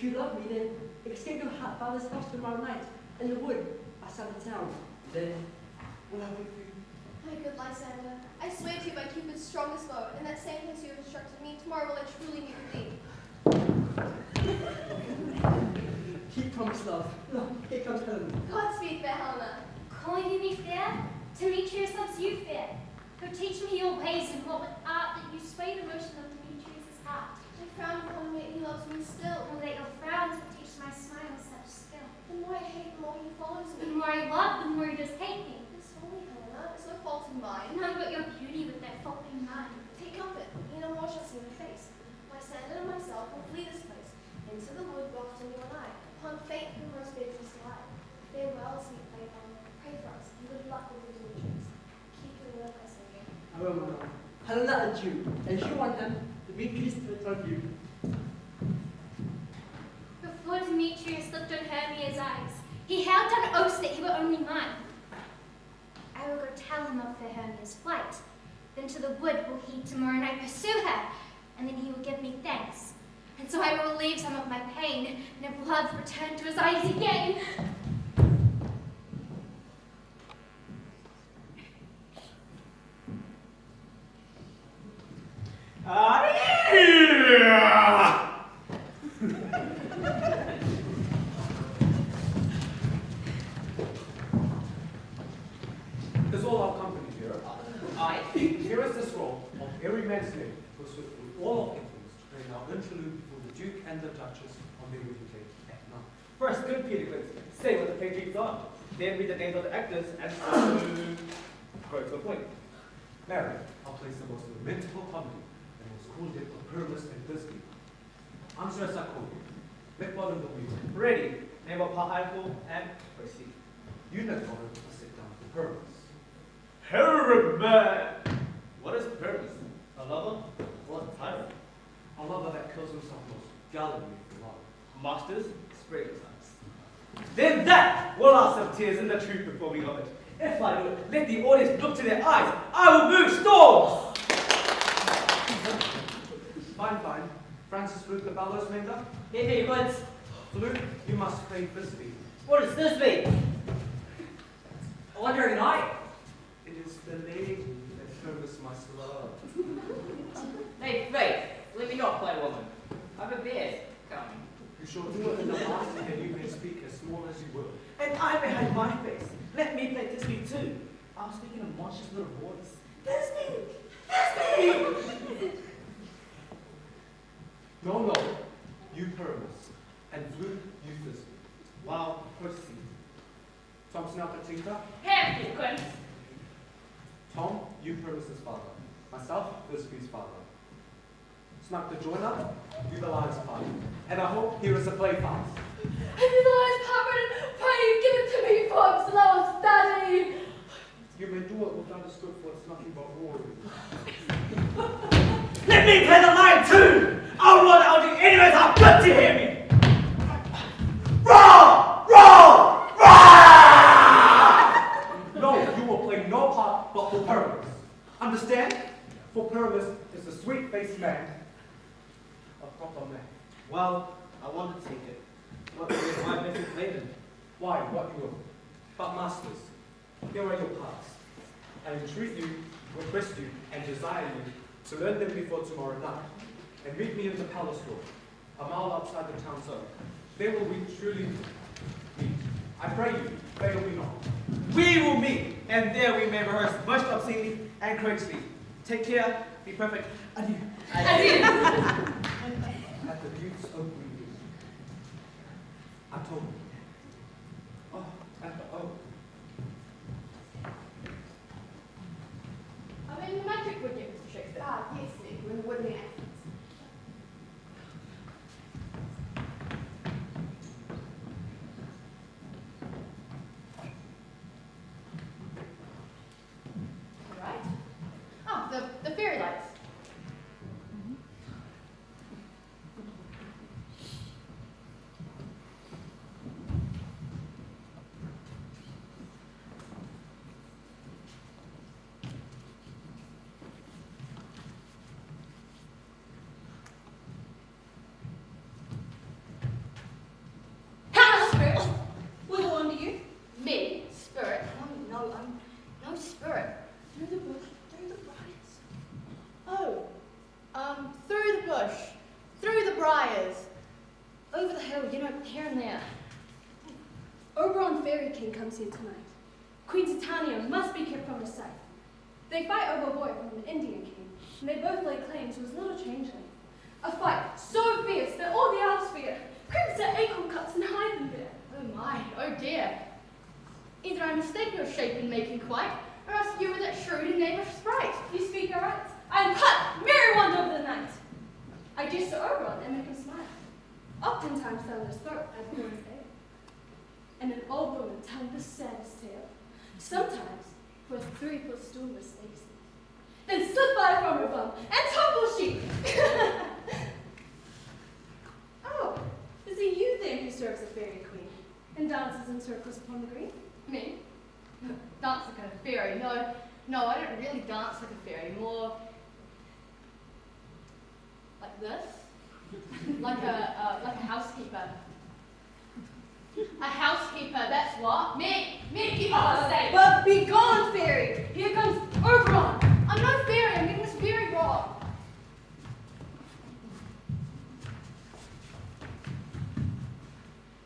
you love me, then escape your father's house tomorrow night in the wood outside the town. Then we'll have with you. My good Lysander, I swear to you by Cupid's strongest bow, in that same place you have instructed me, tomorrow will I truly meet with thee. Keep promise, love. Look, here comes Helena. Godspeed, fair Helena. Call you me fair? Demetrius loves you fair. Go teach me your ways and what with art that you sway the motion of Demetrius' heart. I frown upon me and he loves me still. Oh, that your frowns will teach my smile such skill. The more I hate, the more he follows The me. more I love, the more he does hate me. It's only Helena, it's no fault of mine. None but your beauty with that fault in mind. Take comfort, you no more shall see my face. Lysander and myself will flee this place, into the wood waft to you and I, upon fate who most bids us lie. Farewell, sweet playfellow, pray for us, and good luck with your Demetrius. Keep your word, Lysander. I will, my love. Helena and you, and you want them, Demetrius to return you. Before Demetrius looked on Hermia's eyes, he held down oaths that he were only mine. I will go tell him of fair Hermia's flight. Then to the wood will he tomorrow night pursue her, and then he will give me thanks. And so I will relieve some of my pain, and if love return to his eyes again. Is all our company here? I. Here is the scroll of every man's name, goes with all of England to pray now interlude before the Duke and the Duchess on their wedding day at night. First, good Peter, say what the play reads on. Then read the names of the actors and go to a point. Mary, I'll place the most lamentable comedy and most cool death of Pyramus and Thisbe. Answer as I call you. Let bottom the wheel. Ready. Name of powerful and proceed. You let bottom to sit down for Pyramus. Pyramus! What is Pyramus? A lover or a tyrant? A lover that kills himself most gallantly for love. Masters, spray your sons. Then that will ask some tears in the truth before we love it. If I do, let the audience look to their eyes. I will move storms! Fine, fine. Francis Flute the bellows mender. Here, good. Flute, you must play Thisbe. What does this mean? A wandering eye. It is the lady that Pyramus must love. Hey, Faith, let me not play woman. I've a beard. Come. You shall do it in the master that you may speak as small as you will. And I may hide my face. Let me play this beat too. I'll speak in a monstrous little voice. This beat! No, you Pyramus, and Flute, you Thisbe. Wow, proceed. Tom Snapper Have you, Quince? Tom, you Pyramus' father. Myself, Thisbe's father. Snap the joiner, you the lion's part. And I hope here is a play fast. I do the last part, but pray you give it to me, folks, and I will study. You may do it with understood, for it's nothing but roaring. Let me play the line too! I'll roar out to enemies are good to hear me! Roar! Roar! Roar! No, you will play no part but for Pyramus. Understand? For Pyramus is a sweet-faced man, a proper man. Well, I want to take it. What will my message play then? Why, what will? But masters, here are your parts. I entreat you, request you, and desire you to learn them before tomorrow night, and meet me in the palace door, a mile outside the town zone. There will we truly meet. I pray you, fail me not. We will meet, and there we may rehearse most obscenely and courageously. Take care, be perfect. Adieu. Adieu. At the Duke's opening gate. I told you. Oh, at the oak. I'm in the magic wood, you, Mr. Shakespeare. Ah, yes, Nick, we're in the woodland accents. All right. Oh, the fairy lights. Hill, here and there. Oberon Fairy King comes here tonight. Queen Titania must be kept from his sight. They fight over a boy from an Indian king, and they both lay claim to his little changeling. A fight so fierce that all the elves fear, crimson ankle cuts and hide them there. Oh my, oh dear. Either I mistake your shape in making quite, or else you were that shrewd and knavish sprite. You speak aright. I am Puck, merry wonder of the night. I jest to Oberon and make him smile. Oftentimes down his throat I pour his ale, and an old woman telling the saddest tale. Sometimes for a 3-foot stool with snakes in it. Then slip by from her bum and tumble she. Oh, is it you then who serves the fairy queen and dances in circles upon the green? Me? Dance like a fairy? No, I don't really dance like a fairy. More like this, like a housekeeper. A housekeeper, that's what. Me, keep on safe. But be gone, fairy! Here comes Oberon! I'm no fairy, I'm getting this very wrong.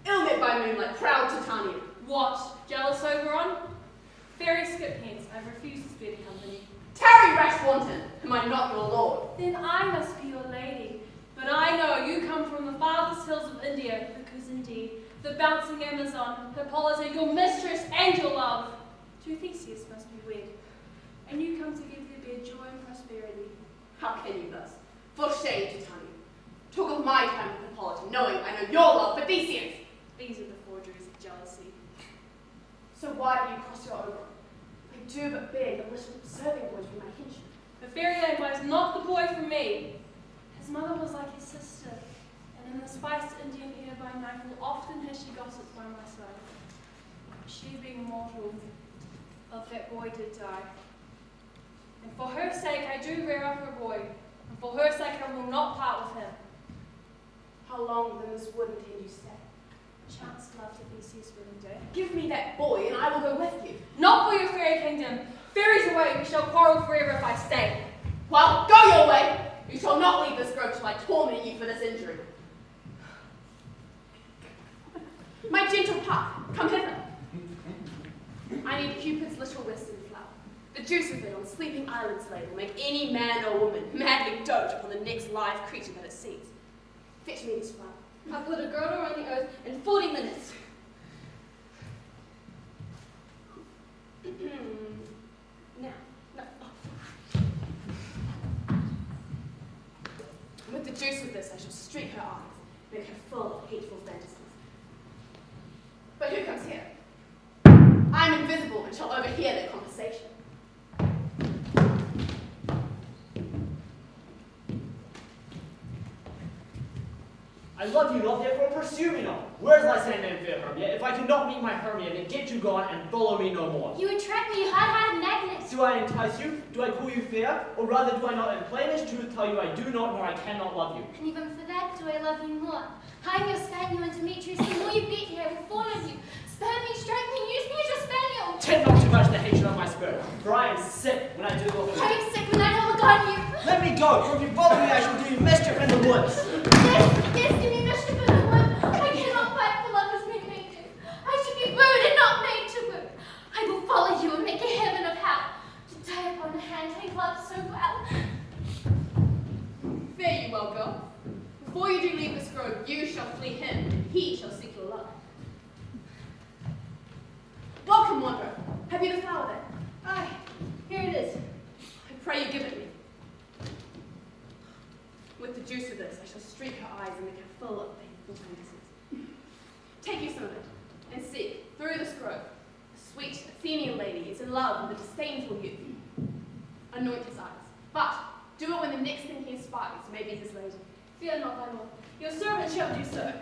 Ill-lit by moonlight, proud Titania. What? Jealous Oberon? Fairy skip hence. I refuse to spare the company. Tarry, rash wanton, am I not your lord? Then I must be your lady. But I know you come from the farthest hills of India, because indeed, the bouncing Amazon, Hippolyta, your mistress and your love, to Theseus must be wed. And you come to give their bed joy and prosperity. How can you thus? For shame, Titania. Talk of my time with Hippolyta, knowing I know your love for Theseus. These are the forgeries of jealousy. So why do you cross your Oberon? I do but beg that little serving boy to be my henchman. The fairy lad was not the boy for me. His mother was like his sister, and in the spiced Indian air by nightfall, often has she gossiped by my side. She being mortal, of that boy did die. And for her sake I do rear up her boy, and for her sake I will not part with him. How long within this wood intend you stay? Chance love to Theseus' wedding day. Give me that boy, and I will go with you. Not for your fairy kingdom. Fairies away, we shall quarrel forever if I stay. Well, go your way. You shall not leave this grove till I torment you for this injury. My gentle Puck, come hither. I need Cupid's little western flower. The juice of it on sleeping islands laid will make any man or woman madly dote upon the next live creature that it sees. Fetch me this flower. I put a girdle around the earth in 40 minutes. Now. With the juice of this, I shall streak her eyes, make her full of hateful fantasies. But who comes here? I am invisible and shall overhear their conversation. I love you not, therefore pursue me not. Where's Lysander and fair Hermia? If I cannot meet my Hermia, then get you gone and follow me no more. You attract me, you hard-hearted magnet. Do I entice you? Do I call you fair? Or rather, do I not in plainest truth tell you I do not nor I cannot love you? And even for that, do I love you more? I'm your spaniel, and Demetrius, the more you beat me, I will fall on you. Spurn me, strike me, use me as your spaniel. Tend not too much the hatred of my spirit, for I am sick when I do look at you. I am sick when I don't look on you. Let me go, for if you follow me, I shall do you mischief in the woods. Yes, do me mischief in the wood. I cannot fight for love as men may do. I should be wooed and not made to woo. I will follow you and make a heaven of hell, to tie upon the hand I love so well. Fare you well, girl. Before you do leave this grove, you shall flee him, and he shall seek your love. Welcome, wanderer. Have you the flower there? Aye, here it is. I pray you give it me. With the juice of this, I shall streak her eyes and make her full of painful fantasies. Take you some of it, and see, through this grove, a sweet Athenian lady is in love with a disdainful youth. Anoint his eyes, but do it when the next thing he espies may be his lady. Fear not, my lord. Your servant shall do so.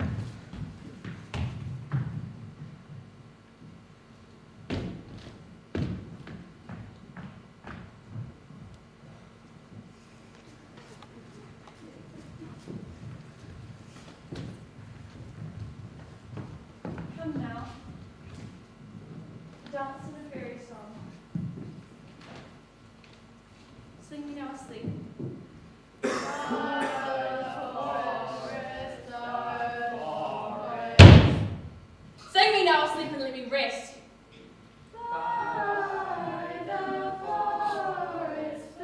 Come now. Dance in a fairy song. Sing me now asleep. Forest sleep and let me rest. By the forest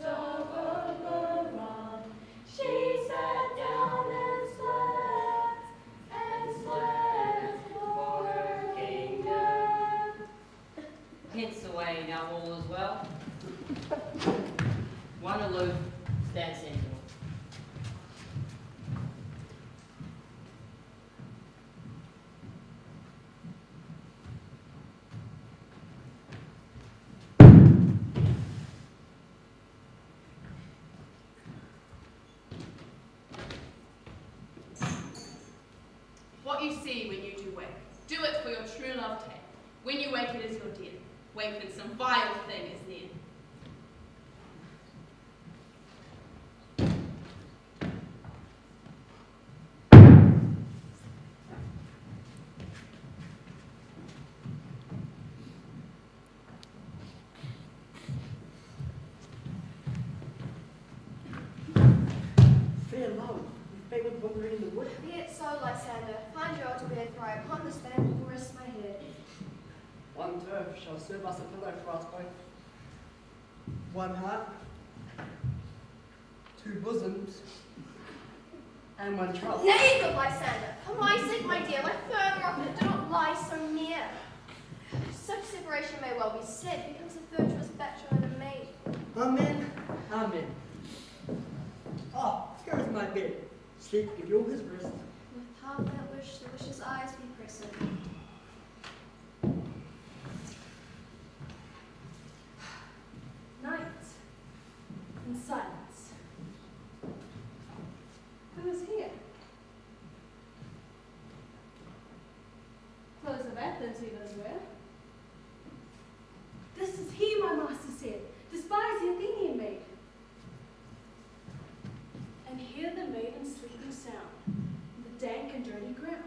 overgrown, she sat down and slept for her kingdom. Hints away, now all is well. One aloof, stand sentinel. What you see when you do wake, do it for your true love take. When you wake, it is your dear. Wake when some vile thing is near. Fair love, you favoured what we're in the wood. Be it so, Lysander. Find your altar bed, for I upon this bed will rest my head. One turf shall serve us a pillow for us both. One heart, two bosoms, and one trust. Nay, good Lysander, for my sake, my dear, lie further off and do not lie so near. Such separation may well be said, becomes a virtuous bachelor and a maid. Amen, amen. Ah, here is my bed. Sleep, give you all his rest. With half that wish, the wish's eyes be present. Night and silence. Who is here? Clothes of Athens he does wear. This is he, my master said, despise the Athenian maid. And hear the maiden's sleeping sound, in the dank and dirty ground.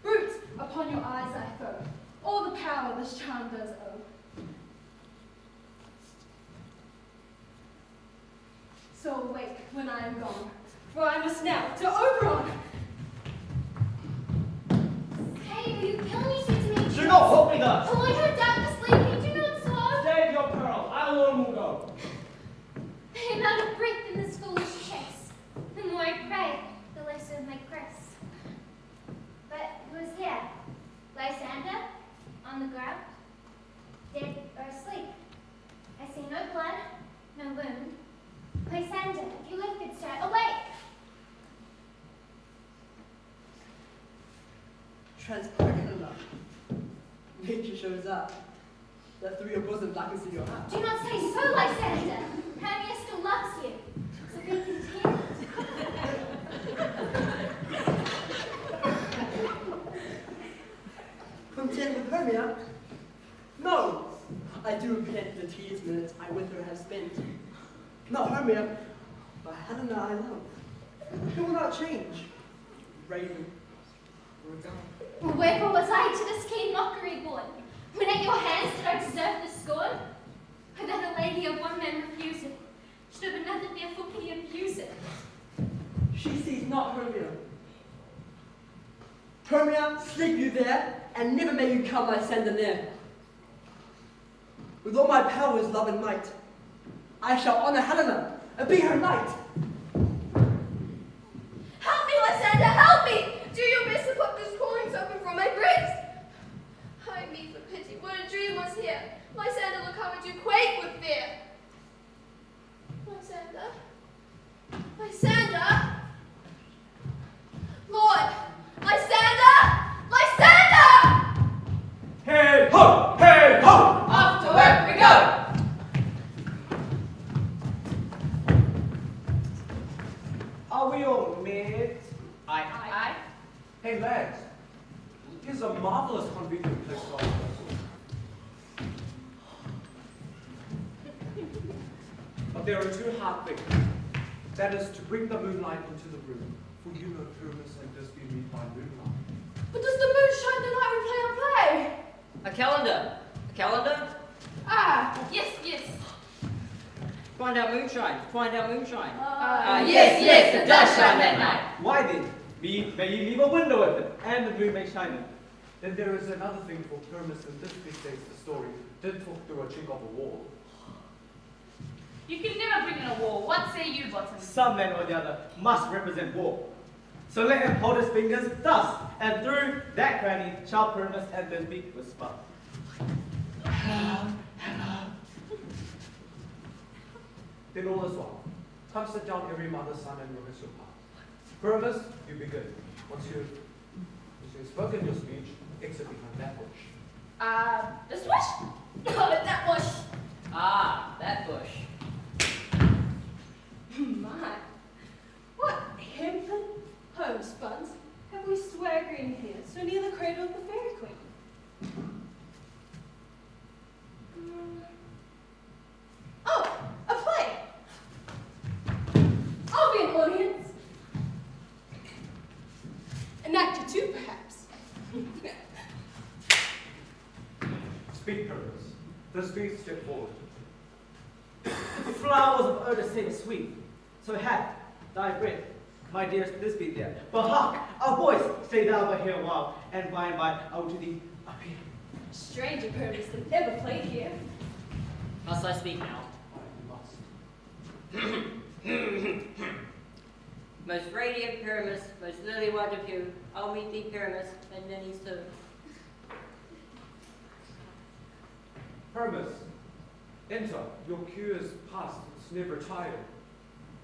Brutes, upon your eyes I throw, all the power this charm does owe. So awake when I am gone, for I must now to Oberon. Hey, are you killing me, Sweet Demetrius? Do not hold me thus! Pulling her down to sleep, do not so. Save your pearl, I alone will go. I am out of breath in this foolish chase. The more I pray, the less of my grace. But who is here? Lysander? On the ground? Dead or asleep? I see no blood, no wound. Lysander, if you lifted, sir, awake! Transparent enough. Nature shows up. That through your bosom I can see your heart. Do not say so, Lysander. Hermia still loves you. So be content. Content with Hermia? No! I do repent the tedious minutes I with her have spent. Not Hermia, but Helena I love. Who will not change? Raven, or a god. Wherefore was I to this keen mockery born? When at your hands did I deserve the scorn? Or that a lady of one man refuse it? Should of another therefore pity abuse it? She sees not Hermia. Hermia, sleep you there, and never may you come Lysander near. With all my powers, love and might, I shall honor Helena and be her knight. Help me, Lysander, help me! Do your best to pluck this callings open from my breast. Hide me for pity, what a dream was here. Lysander, look how I do quake with fear. Lysander? Lysander? Lord! Lysander! Lysander! Hey ho! Hey ho! Off to work we go! Are we all mad? Aye. Hey lads, here's a marvelous convenient place for us. But there are two hard things. That is to bring the moonlight into the room, for you know purpose and this be meet by moonlight. But does the moon shine the night we play our play? A calendar. A calendar? Ah, Yes. Find out moonshine. Find out moonshine. Yes, it does shine that night. Why then, May you leave a window open, and the moon may shine in. Then there is another thing for Hermes, and this dictates the story. Did talk through a chink of a wall. You can never bring in a war. What say you, Bottom? Some man or the other must represent war. So let him hold his fingers thus, and through that cranny shall Pyramus and Thisbe whisper. Hello, hello. Then all is well. Come sit down, every mother's son, and rehearse your part. Pyramus, you begin. Once you've spoken your speech, exit behind that bush. This bush? No, that bush. Ah, that bush. My, what hempen homespuns have we swaggering here, so near the cradle of the fairy queen? Oh, a play. I'll be an audience. An actor too, perhaps. Speak, Pyramus. Thisbe, step forward. The flowers of odor sing sweet, so have thy breath, my dearest Thisbe there. But hark, a voice, stay thou but here a while, and by I will to thee appear. Stranger Pyramus that ever played here. Must I speak now? You must. Most radiant Pyramus, most lily white of hue, I'll meet thee, Pyramus, and then he's too. Pyramus, enter. Your cue is past. It's never tired.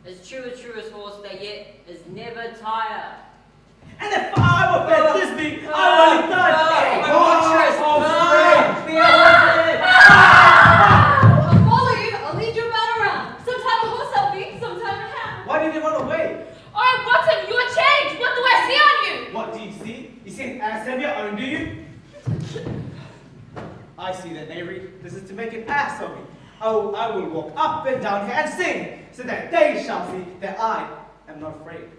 As true as horse, they yet is never tired. And if I were fed Thisbe, I would have I'll follow you, I'll lead you about around. Sometime a horse I'll be, sometime a hound. Why did you run away? Oh, Bottom, you are changed. What do I see on you? What do you see? You see an ass of your own, do you? I see that, Nary. This is to make an ass of me. Oh, I will walk up and down here and sing, so that they shall see that I am not afraid.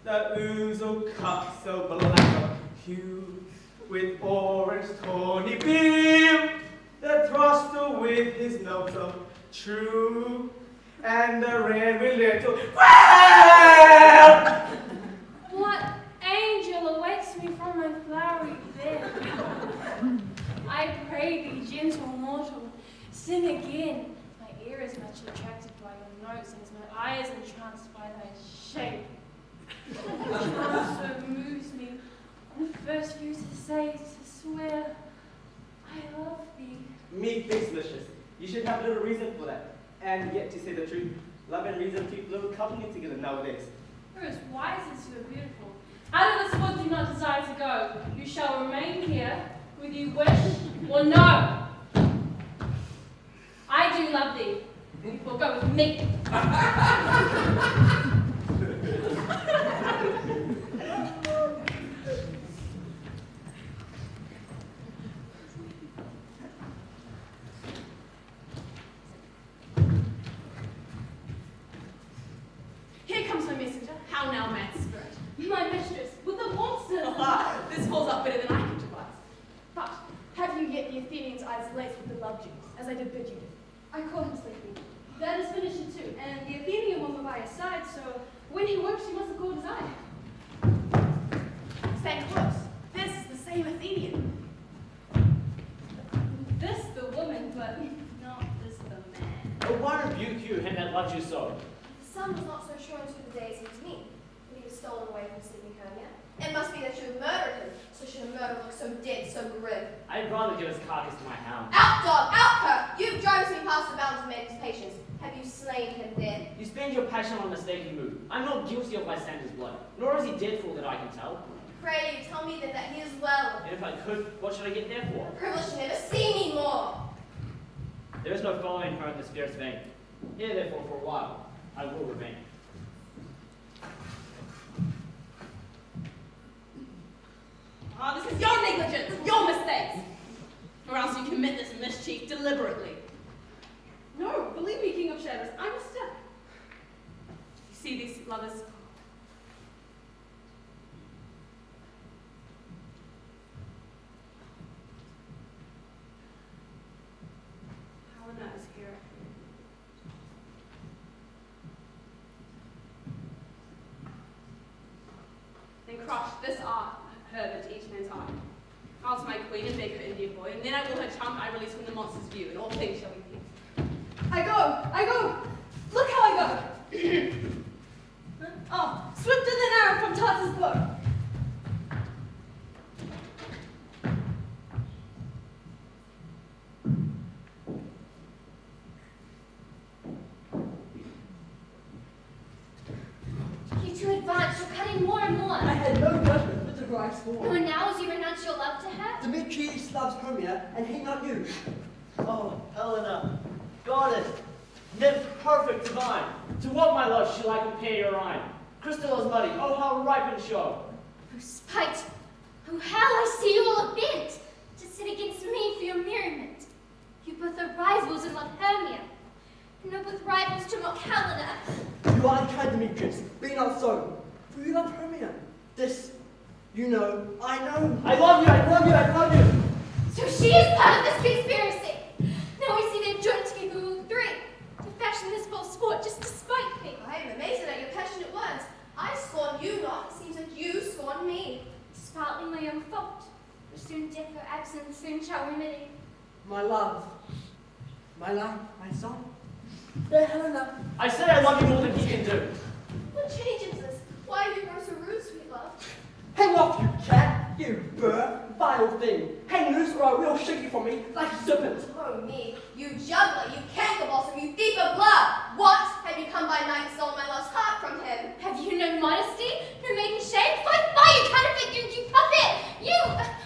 The ouzel cup so black of hue, with orange tawny beam, the thruster with his note so true, and the red with little well. What angel awakes me from my flowery bed? I pray thee, gentle mortal, sing again. My ear is much attracted by your notes, and my eye is entranced by thy shape. Charm so moves me, on the first view to say, to swear, I love thee. Methinks, mistress, you should have a little reason for that. And yet, to say the truth, love and reason keep little company together nowadays. You're as wise as you are beautiful. Out of this wood do not desire to go. You shall remain here, whether you wish or no. I do love thee. You will go with me. Here comes my messenger. How now, mad spirit? My mistress, with the monsters. Ah, this holds up better than I can devise. But have you yet the Athenian's eyes laced with the love juice, as I did bid you do? I caught him sleeping. That is finishing too, and the Athenian won't go by his side, so when he works, he must have caught his eye. Stand close. This is the same Athenian. This the woman, but not this the man. But why rebuke you him that loves you so? The sun was not so sure unto the day seemed to me, that he was stolen away from sleeping Hermia. It must be that you have murdered him, so should a murder look so dead, so grim. I'd rather give his carcass to my hound. Out, dog, out, cur! You've driven me past the bounds of man's patience. Have you slain him then? You spend your passion on a mistaken move. I'm not guilty of Lysander's blood, nor is he dead for all that I can tell. Pray you tell me then that he is well. And if I could, what should I get there for? The privilege to never see me more. There is no following her in this fierce vein. Here, therefore, for a while, I will remain. Ah, this is your negligence, your mistakes. Or else you commit this mischief deliberately. No, believe me, King of Shadows, I'm a step. You see these lovers? Helena is here. crush this herb into each man's eye. I'll to my queen and beg her Indian boy, and then I will her charmed eye release from the monster's view, and all things shall be peace. I go. Look how I go. Oh, swifter than arrow from Tartar's bow. You two advance, you're cutting more and more. I had no judgment but to who I swore. Oh, now as you renounce your love to her? Demetrius loves Hermia, and he not you. Oh, Helena, goddess, nymph perfect divine, to what, my love, shall I compare your rhyme? Crystal is muddy, oh, how ripe and show. Oh, spite! Oh, hell, I see you all bent to sit against me for your merriment. You both are rivals and love Hermia, and are both rivals to mock Helena. You are unkind, Demetrius. Be not so. For you love Hermia. This, you know, I know. I love you, I love you, I love you. So she is part of this conspiracy. Now I see they've joined together all three to fashion this false sport just to spite me. I am amazed at your passionate words. I scorn you not. It seems that you scorn me. It's partly my own fault. But soon death or absence soon shall remedy. My love. My life, my soul. Dear Helena. I say I love you more than he can do. What change is this? Why have you grown so rude, sweet love? Hang off, you cat, you bird, vile thing. Hang loose or I will shake you from me like a serpent. Oh me, you juggler, you canker blossom, you thief of blood! What? Have you come by night and stolen my love's heart from him? Have you no modesty? No maiden shame? Fight by you counterfeit, you puppet! You!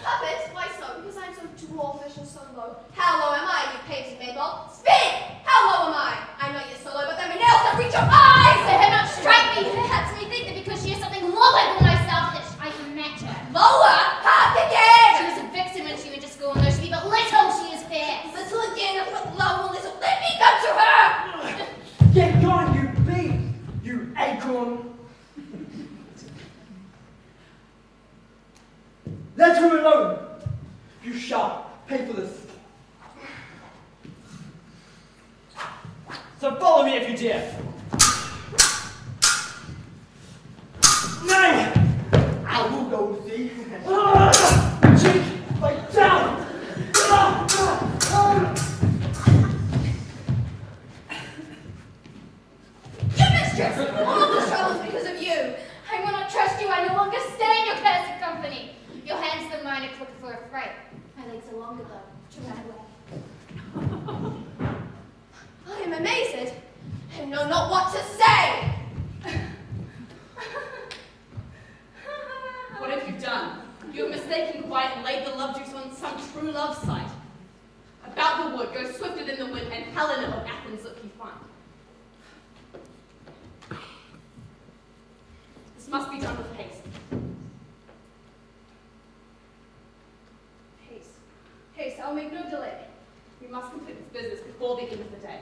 Puppet? Why so? Because I'm so dwarfish and so low. How low am I, you painted Mabel? Speak! How low am I? I'm not yet so low, but there be nails that reach your eyes! Let her not strike me! Perhaps me think that because she is something lower than myself that I can match her. Lower? Hark again! She was a vixen when she went to school, and though she be but little, she is fair. Little again, I've got low, little. Let me come to her! Get gone, you beast, you acorn. Let her alone. You shall pay for this. So follow me if you dare. Nay! I will go see. Cheek, fight down! You mistress! All the troubles because of you! I will not trust you. I no longer stay in your cursed company. Your hands than mine are quicker for a fright. My legs are longer though to run away. I am amazed and know not what to say! What have you done? You have mistaken quiet and laid the love juice on some true love site. About the wood, go swifter than the wind, and Helena of Athens look you find. This must be done with haste. Haste, I'll make no delay. We must complete this business before the end of the day.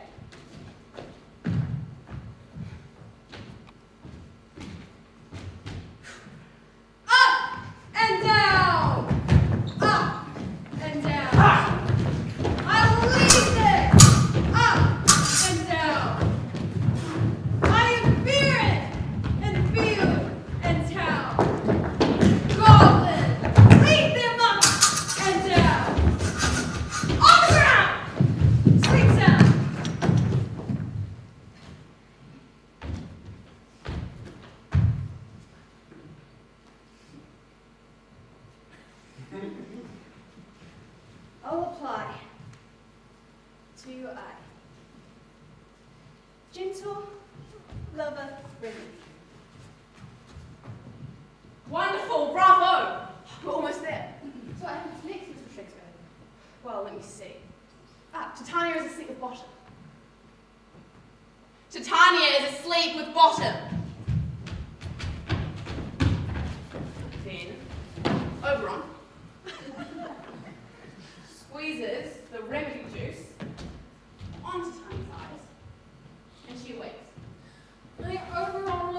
Up and down! Up and down! I will lead it! Up and down! I am fearing in field and town. Goblin, lead them up and down! On the ground! Sleep down! I'll apply to your eye. Gentle lover remedy. Wonderful, bravo! We're almost there. So I have what's next, Mr. Shakespeare. Well, let me see. Titania is asleep with Bottom. Titania is asleep with Bottom. Then, Oberon squeezes the remedy juice onto Titania's eyes, and she awakes. I Oberon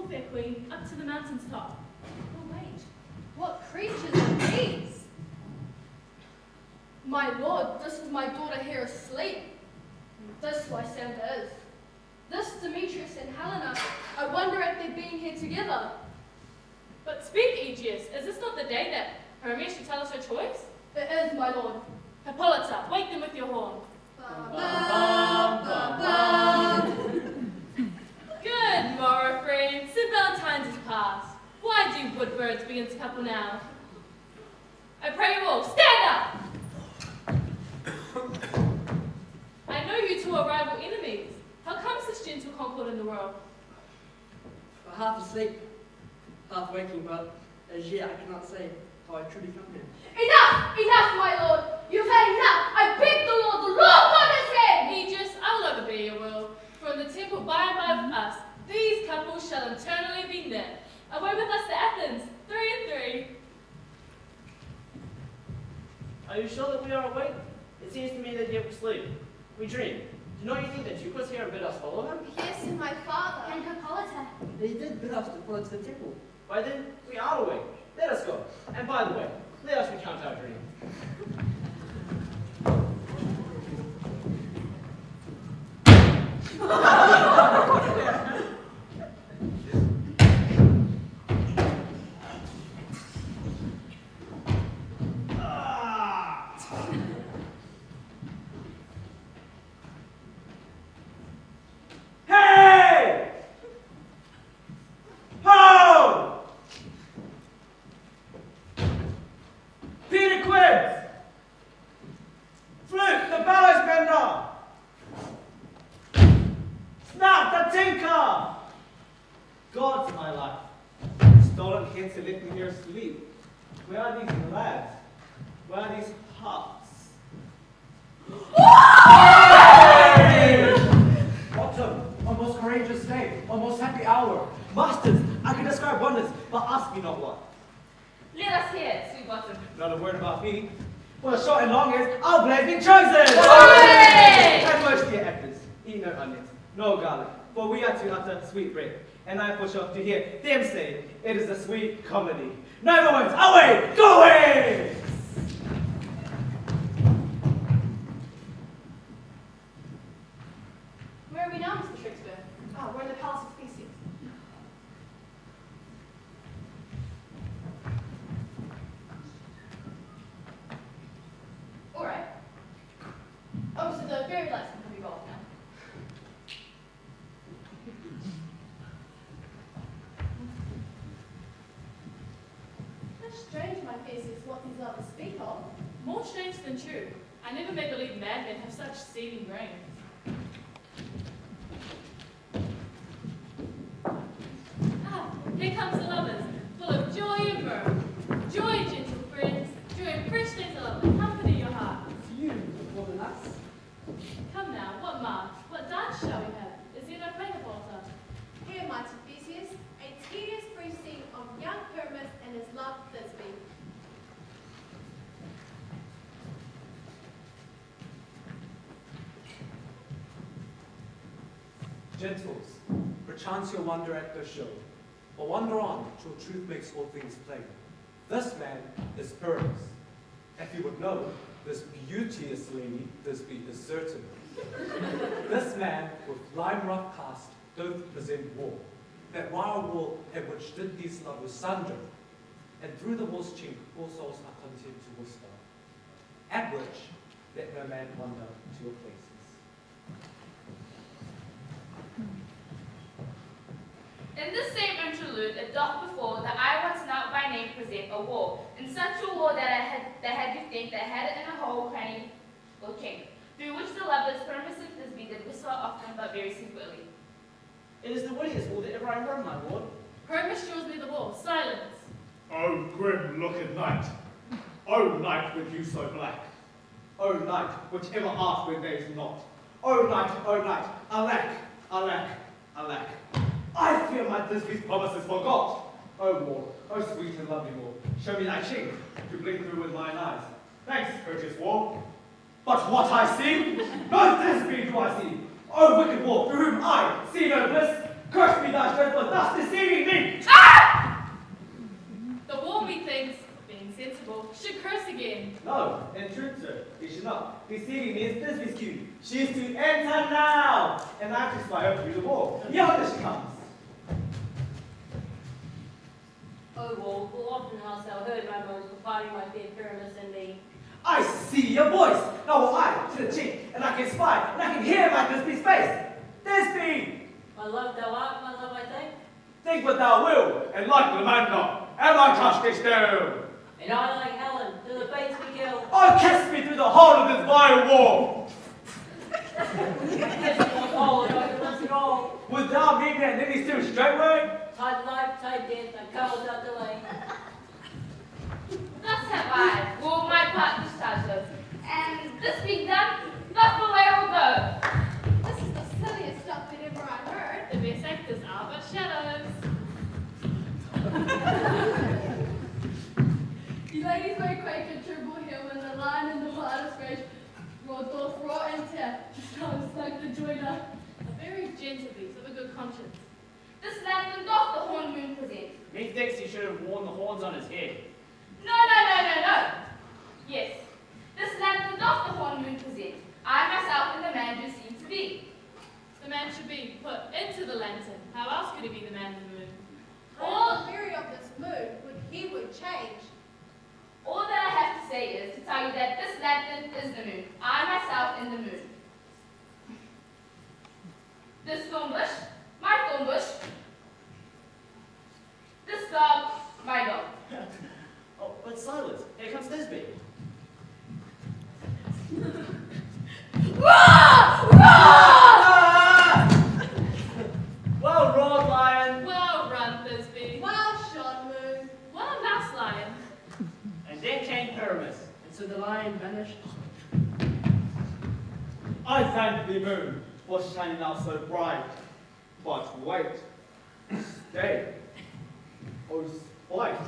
fair queen, up to the mountain's top. Oh, wait. What creatures are these? My lord, this is my daughter here asleep. This Lysander is. This Demetrius and Helena. I wonder at their being here together. But speak, Aegeus, is this not the day that Hermia should tell us her choice? It is, my lord. Hippolyta, wake them with your horn. Good morrow, friends. St. Valentine's is past. Why do wood birds begin to couple now? I pray you all, stand up! I know you two are rival enemies. How comes this gentle concord in the world? Half asleep, half waking, but as yet I cannot say how I truly come here. Enough! Enough, my lord! You've had enough! I beg the Lord on his head! Aegis, I will obey your will. For in the temple by and by with us, these couples shall eternally be knit. Away with us to Athens, 3 and 3. Are you sure that we are awake? It seems to me that yet we sleep. We dream. Do you think that Duke was here and bid us follow him? Yes, and my father. And Hippolyta. They did bid us to follow to the temple. Why then, we are awake. Let us go. And by the way, let us recount our dream. Hey! Ho! Peter Quibbs! Flute, the bellows bender! Snap, the tinker! God's my life. Stolen hence and let me here sleep. Where are these lads? Where are these hearts? Autumn, a most courageous day, a most happy hour. Masters, I can describe wonders, but ask me not what. Let us hear it, sweet bottom. Not a word about me. For the short and long is, our blade been chosen! Hooray! And most dear actors, eat no onions, no garlic, for we are to utter sweet bread. And I push off to hear them say, it is a sweet comedy. No more words, away, go away! Where are we now, Mr. Shakespeare? Ah, we're in the Palace of Theseus. All right. Oh, so the fairy lights can be off now. That's strange, my Theseus, what these lovers speak of. More strange than true. I never may believe madmen have such seething brains. Ah, here comes the lovers, full of joy and mirth. Joy, gentle friends, joy and fresh days of love, accompany your hearts. You, more than us. Come now, what march, what dance shall we have? Is there no play, Hippolyta? Here, mighty Theseus, a tedious brief scene of young Pyramus and his love Thisbe. Gentles, perchance you'll wonder at the show, or wander on till truth makes all things plain. This man is Pyramus. If you would know, this beauteous lady, this be is certain. This man with lime rough cast doth present war, that wild war in which did these lovers sunder, and through the war's chink all souls are content to whisper, at which let no man wander to your places. In this same interlude, it doth befall that I once now by name present a war, in such a war that had you think that had it in a hole cranny or chink, through which the lovers Pyramus and Thisbe did whisper often but very secretly. It is the wittiest war that ever I heard, my lord. Hermes shows me the wall. Silence. O grim looked night, O night with you so black, O night which ever art when there is not, O night, alack, alack, alack. I fear my Thisbe's promises forgot. O war, O sweet and lovely war, show me thy chink to blink through with mine eyes. Thanks, courteous war. But what I see, no Thisbe do I see. O wicked war, through whom I see no bliss, Curse me, thou dreadful, thus deceiving me! Ah! The war, methinks, being sensible, should curse again. No, in truth, sir, he should not. Deceiving me is business cue. She is to enter now, and I am to spy her through the wall. Yonder she comes. O wall, full often hast thou heard my moans for parting my fair Pyramus and thee. I see your voice. Now will I to the chink, and I can spy, and I can hear my Thisbe's face. Thisbe! My love thou art, my love I think, Think what thou will, and like Lamanda, am I cast thee still? and I like Helen, till the fates be killed. Oh, kiss me through the heart of this vile wall! Kiss me all, and I can listen it all. Would thou meet me at any still straightway? Tide life, tide death, I come without delay. Thus have I, wore my part discharged, and this being done, thus the way I will go. This is the silliest stuff that ever I heard. The best actors are but shadows. Die ladies may quake a triple hill when the line in the water space rolled off raw and tear. Sounds like the joiner. A very gentle beast of a good conscience. This lantern doth the horn moon present. Methinks he should have worn the horns on his head. No. Yes, this lantern doth the horn moon present. I myself and the man do seem to be. The man should be put into the lantern. How else could he be the man in the moon? All theory of this moon he would change. All that I have to say is to tell you that this lantern is the moon. I myself am the moon. This thorn bush, my thorn bush. This dog, my dog. Oh, but Silas, here comes Thisbe. Well roared, lion! Well run, Thisbe. Well shot, moon. Well announced, lion. And then came Pyramus, and so the lion vanished. I thank thee, moon, for shining out so bright. But wait, stay. Oh, spite,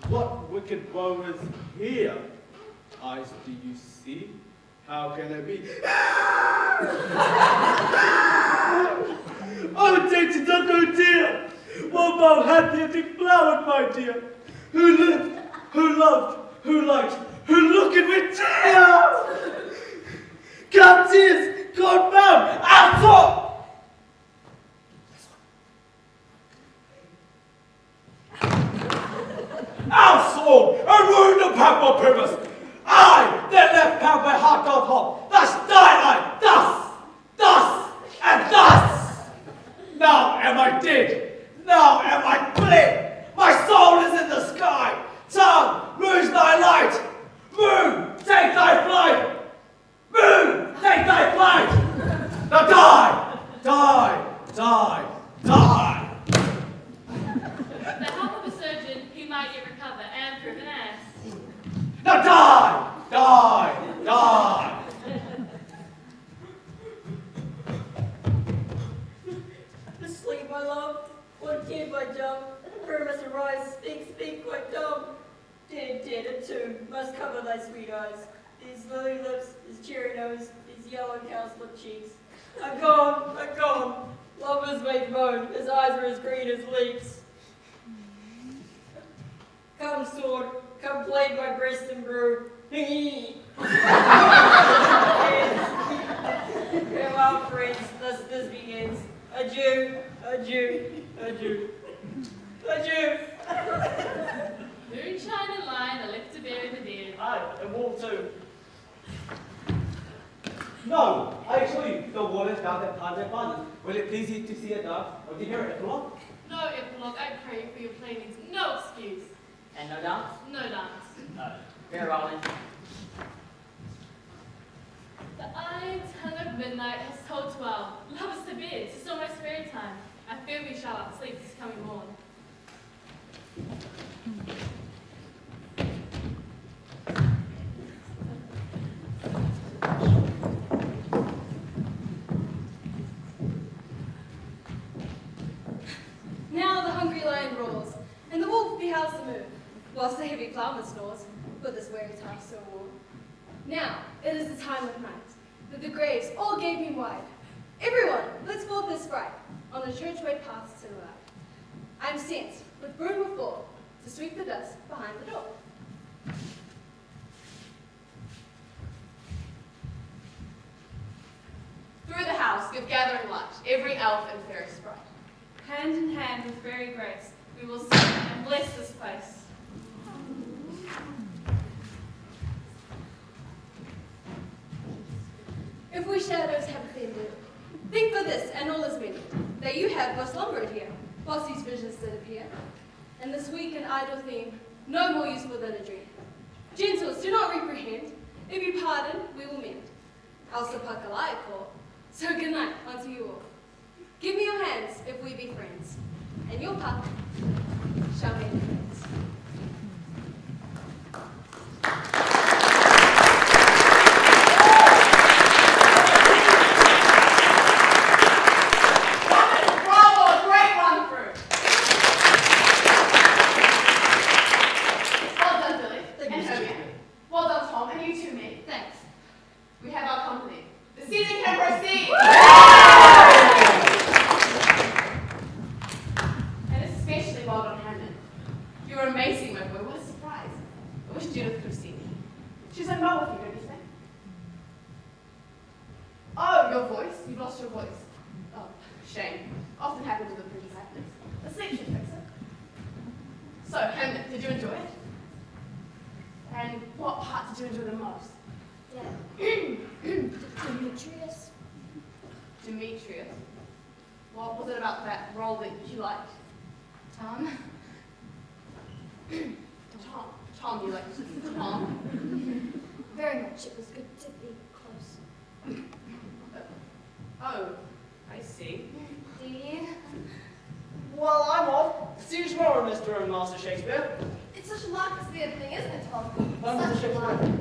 what wicked woe is here? Eyes, do you see? How can it be? Oh, dainty duck, oh dear! What bow happy and deflowered, my dear? Who lived, who loved, who liked, who looked with tears! Come, tears, God bound, out! Our sword, and wound the pamper Pyramus! I, that left pound my heart doth hop, thus die I, thus, and thus! Now am I dead, now am I fled, my soul is in the sky, tongue, lose thy light, moon, take thy flight, moon, take thy flight! Now die, die, die, die! The help of a surgeon, he might yet recover and prove an ass. Now die, die, die! Asleep, my love, what kid my dumb? Pyramus arise, speak quite dumb. Dead, and two, must cover thy sweet eyes. These lily lips, his cherry nose, these yellow cowslip cheeks. I'm gone, lovers make moan, his eyes are as green as leeks. Come, sword, come plague my breast and brew. Farewell, friends, thus this begins. Adieu, adieu, adieu, adieu. Moonshine and lion are left to bury the dead. Aye, and wall too. No, I assure you, the wall is down that part of fathers. Will it please you to see a dove, or to hear it flock? No epilogue, I pray for your pleadings. No excuse. And no dance? No dance. Farewell then. The iron tongue of midnight has told 12. Love us to bed, 'tis almost fairy time. I fear we shall outsleep this coming morn. Now the hungry lion roars, and the wolf behows the moon, whilst the heavy ploughman snores, but this weary time so warm. Now it is the time of night, that the graves all gaping wide. Everyone, let's forth this sprite, on the churchway paths to the left. I am sent, with broom or fork, to sweep the dust behind the door. Through the house, give gathering light, every elf and fairy sprite. Hand in hand with fairy grace, we will sing and bless this place. If we shadows have offended, think for this and all is mended, that you have was slumbered here, whilst these visions did appear. And this weak and idle theme, no more useful than a dream. Gentles, do not reprehend. If you pardon, we will mend. Else the pakalai call. So good night unto you all. Give me your hands if we be friends, and your puck shall make friends. Bravo, great run through. Well done, Billy. And Hermia. Well done, Tom, and you too, mate. Thanks. We have our company. The season can proceed. And especially well done, Hamlet. You were amazing, my boy. What a surprise. I wish Judith could have seen you. She's in love with you, don't you think? Oh, your voice? You've lost your voice. Oh, shame. Often happens with the pretty happenings. The sleep should fix it. So, Hamlet, did you enjoy it? And what part did you enjoy the most? Demetrius. Demetrius. What was it about that role that you liked? Tom. Tom, you liked Tom? Very much. It was good to be close. Oh, I see. Do you? Well, I'm off. See you tomorrow, Mr. and Master Shakespeare. It's such a lark to see everything, isn't it, Tom? Mr. Such a lark. Shakespeare.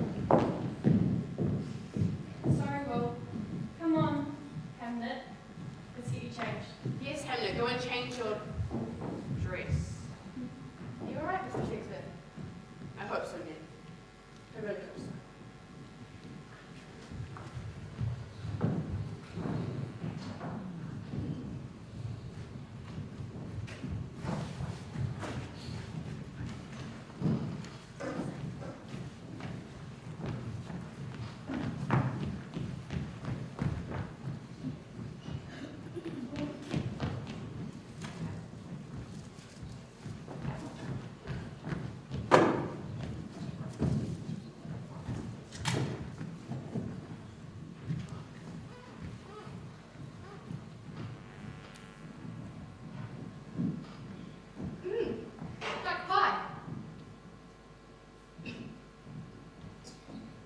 Sorry, Will. Come on, Hamlet. Let's get you changed. Yes, Hamlet, go and change your dress. Are you alright, Mr. Shakespeare? I hope so, Ned. I really hope so. Duck pie.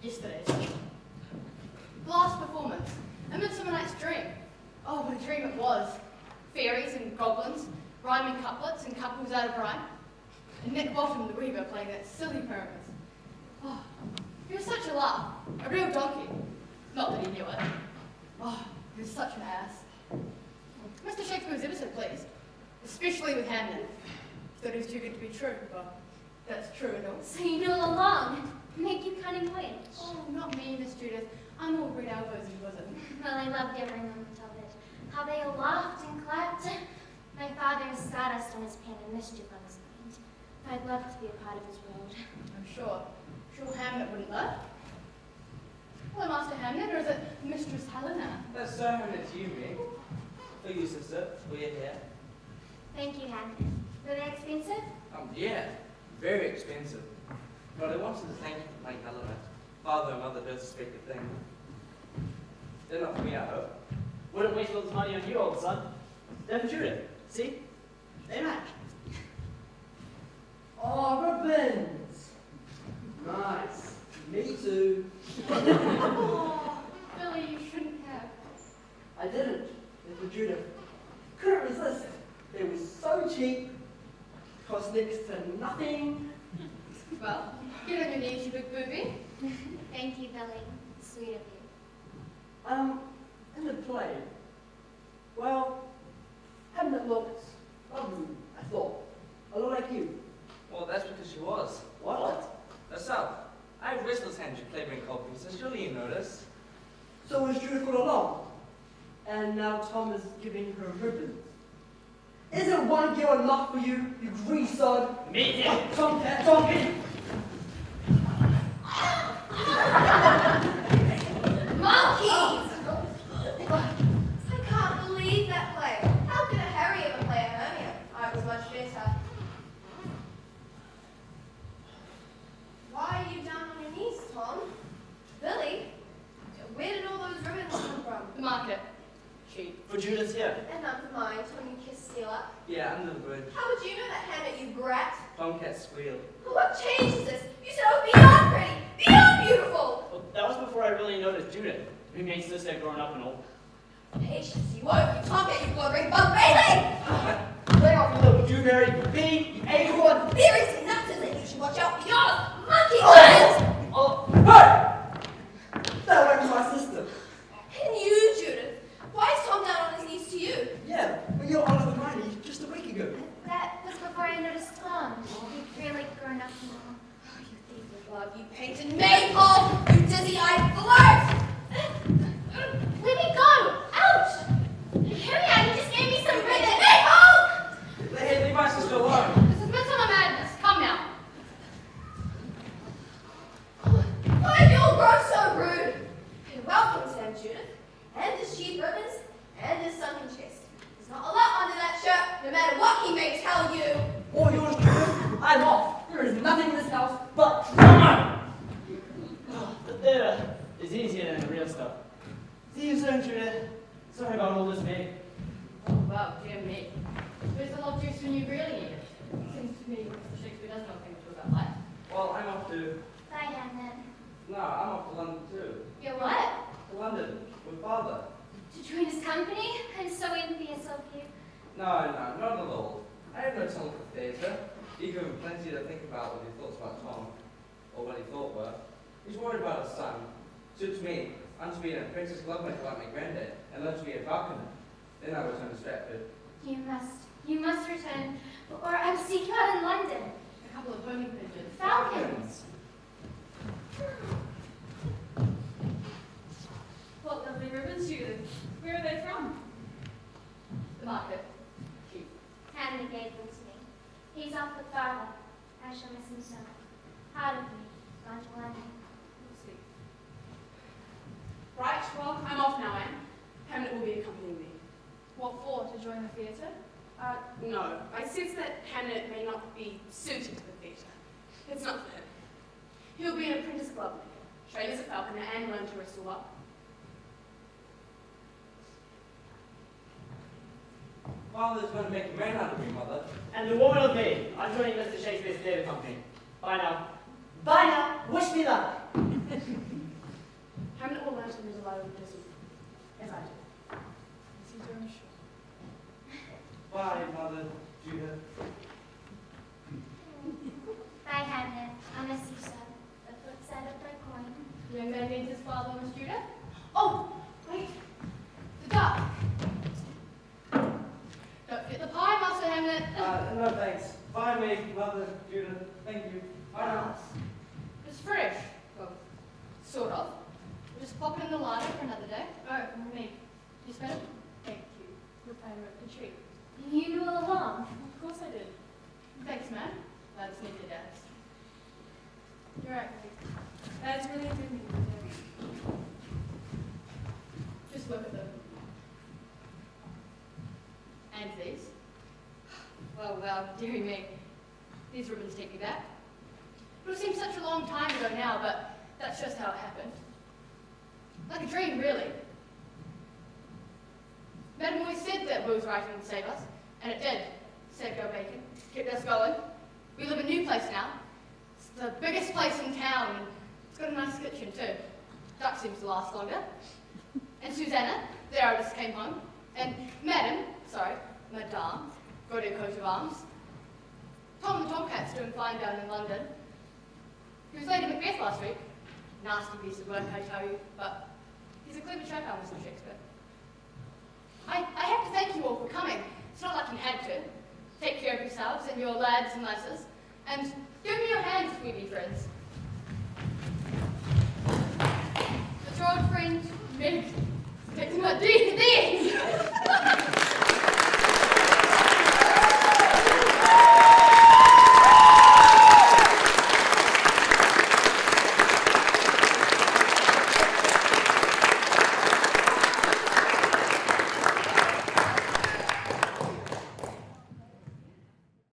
Yesterday's last performance. A Midsummer Night's Dream. Oh, what a dream it was. Fairies and goblins, rhyming couplets and couples out of rhyme. And Nick Bottom, the weaver, playing that silly pyramus. Oh, he was such a laugh. A real donkey. Not that he knew it. Oh, he was such an ass. Mr. Shakespeare was ever so pleased. Especially with Hamlet. He thought he was too good to be true, but that's true and all. So you knew all along. Make you cunning witch. Oh, not me, Miss Judith. I'm all red elbows and bosom. Well, I loved every moment of it. How they all laughed and clapped. My father is stardust on his pen and mischief on his mind. I'd love to be a part of his world. I'm sure. Sure Hamlet wouldn't love. Hello, Master Hamlet, or is it Mistress Helena? That's so Hamlet to you, me. For you, sister, for your hair. Thank you, Hamlet. Were they expensive? Yeah, very expensive. But I wanted to thank my Helena. Father and mother don't suspect a thing. They're not for me, I hope. Wouldn't waste all this money on you, old son. They're for Judith. See? They match. Oh, ribbons. Nice. Me too. Oh, Billy, you shouldn't have. I didn't. It was Judith. Couldn't resist. It was so cheap. Cost next to nothing. Well, get on your knees, you big booby. Thank you, Billy. Sweet of you. In the play, well, Hamlet looked lovely, I thought. A lot like you. Well, that's because she was. What? Herself. I have restless hands you clavering cold pieces, surely you notice. So was Judith all along. And now Tom is giving her ribbons. one girl enough for you, you grease sod? Meet him. Tomcat, donkey! Monkeys! I can't believe that play. How could a Harry ever play a Hermia? I was much better. Why are you down on your knees, Tom? Billy? Where did all those ribbons come from? The market. Cheap. For Judith here. And none for mine when you kiss Steela. Yeah, under the bridge. How would you know that, Hannah, you brat? Tomcat squealed. What changes this? You said I was beyond pretty, beyond beautiful. Well, that was before I really noticed Judith. We made sister growing up and old. Patience, you won't. You can't get your blood ring bug Bailey! Lay off, you little dewberry, you bee, you acorn! Berries and nuts, and then you should watch out for yours. Monkey legs! Oh, hey! Stay away from my sister. And you, Judith. Why is Tom down on his knees to you? Yeah, but you're Oliver Granny just a week ago. That was before I noticed Tom. He'd really grown up now. Oh, you thief of blood, you painted maypole, you dizzy-eyed flirt! Let me go! Ouch! Harry, you just gave me some ribbon. Maypole! Hey, leave my sister alone. This is midsummer madness. Come now. Why have you all grown so rude? And welcome to him, Judith. And his cheap ribbons, and his sunken chest. There's not a lot under that shirt, no matter what he may tell you. All yours, Judith. I'm off. There is nothing in this house but drama. The theater is easier than the real stuff. See you soon, Judith. Sorry about all this, mate. Oh, wow, dear me. Where's the love juice when you really need it? Seems to me Mr. Shakespeare does know things about life. Well, I'm off to... Bye, Hannah. No, I'm off to London too. You're what? To London, with Father. To join his company? I'm so envious of you. No, not at all. I have no talent for theatre. He given plenty to think about what he thought about Tom, or what he thought were. He's worried about his son. Suits me. I'm to be an apprentice lovemaker like my granddad, and learn to be a falconer. Then I return to Stratford. You must return, or I will seek you out in London. A couple of homing pigeons. Falcons. What lovely ribbons, Judith. Where are they from? The market. Cheap. Hannah gave them to me. He's off with Father. I shall miss him so. Part of me, gone to London. We'll see. Right, well, I'm off now, Anne. Hamlet will be accompanying me. What for? To join the theatre? No. I sense that Hamlet may not be suited to the theatre. It's not for him. He'll be an apprentice glovemaker, train as a falconer, and learn to wrestle well. Father's going to make a man out of me, Mother. And the woman of me. I'm joining Mr. Shakespeare's theatre company. Bye now. Bye now. Wish me luck. Hamlet will learn to lose a lot of discipline, as I do. Is he doing sure? Bye, Mother, Judith. Bye, Hannah. I miss you so. The flip side of my coin. Young man needs his father, Miss Judith. Oh, wait. The duck. Don't forget the pie, Master Hamlet. No thanks. Bye, mate, Mother, Judith. Thank you. Bye now. It's fresh. Well, sort of. We'll just pop it in the larder for another day. Oh, me. You smell it? Thank you. You're paying a treat. You knew all along. Of course I did. Thanks, man. That's needed, Dad. You're right, mate. That's really good news. Just look at them. And these. Well, dearie me. These ribbons take me back. It will seem such a long time ago now, but that's just how it happened. Like a dream, really. Madam always said that Boo's writing would save us, and it did. Saved our bacon, kept us going. We live in a new place now. It's the biggest place in town, and it's got a nice kitchen too. Duck seems to last longer. And Susanna, their eldest, came home. And Madame, got her coat of arms. Tom the Tomcat's doing fine down in London. He was Lady Macbeth last week. Nasty piece of work, I tell you, but he's a clever chap, Mr. Shakespeare. I have to thank you all for coming. It's not like you had to. Take care of yourselves and your lads and lasses, and give me your hands if we be friends. But your old friend, Meg, takes my D.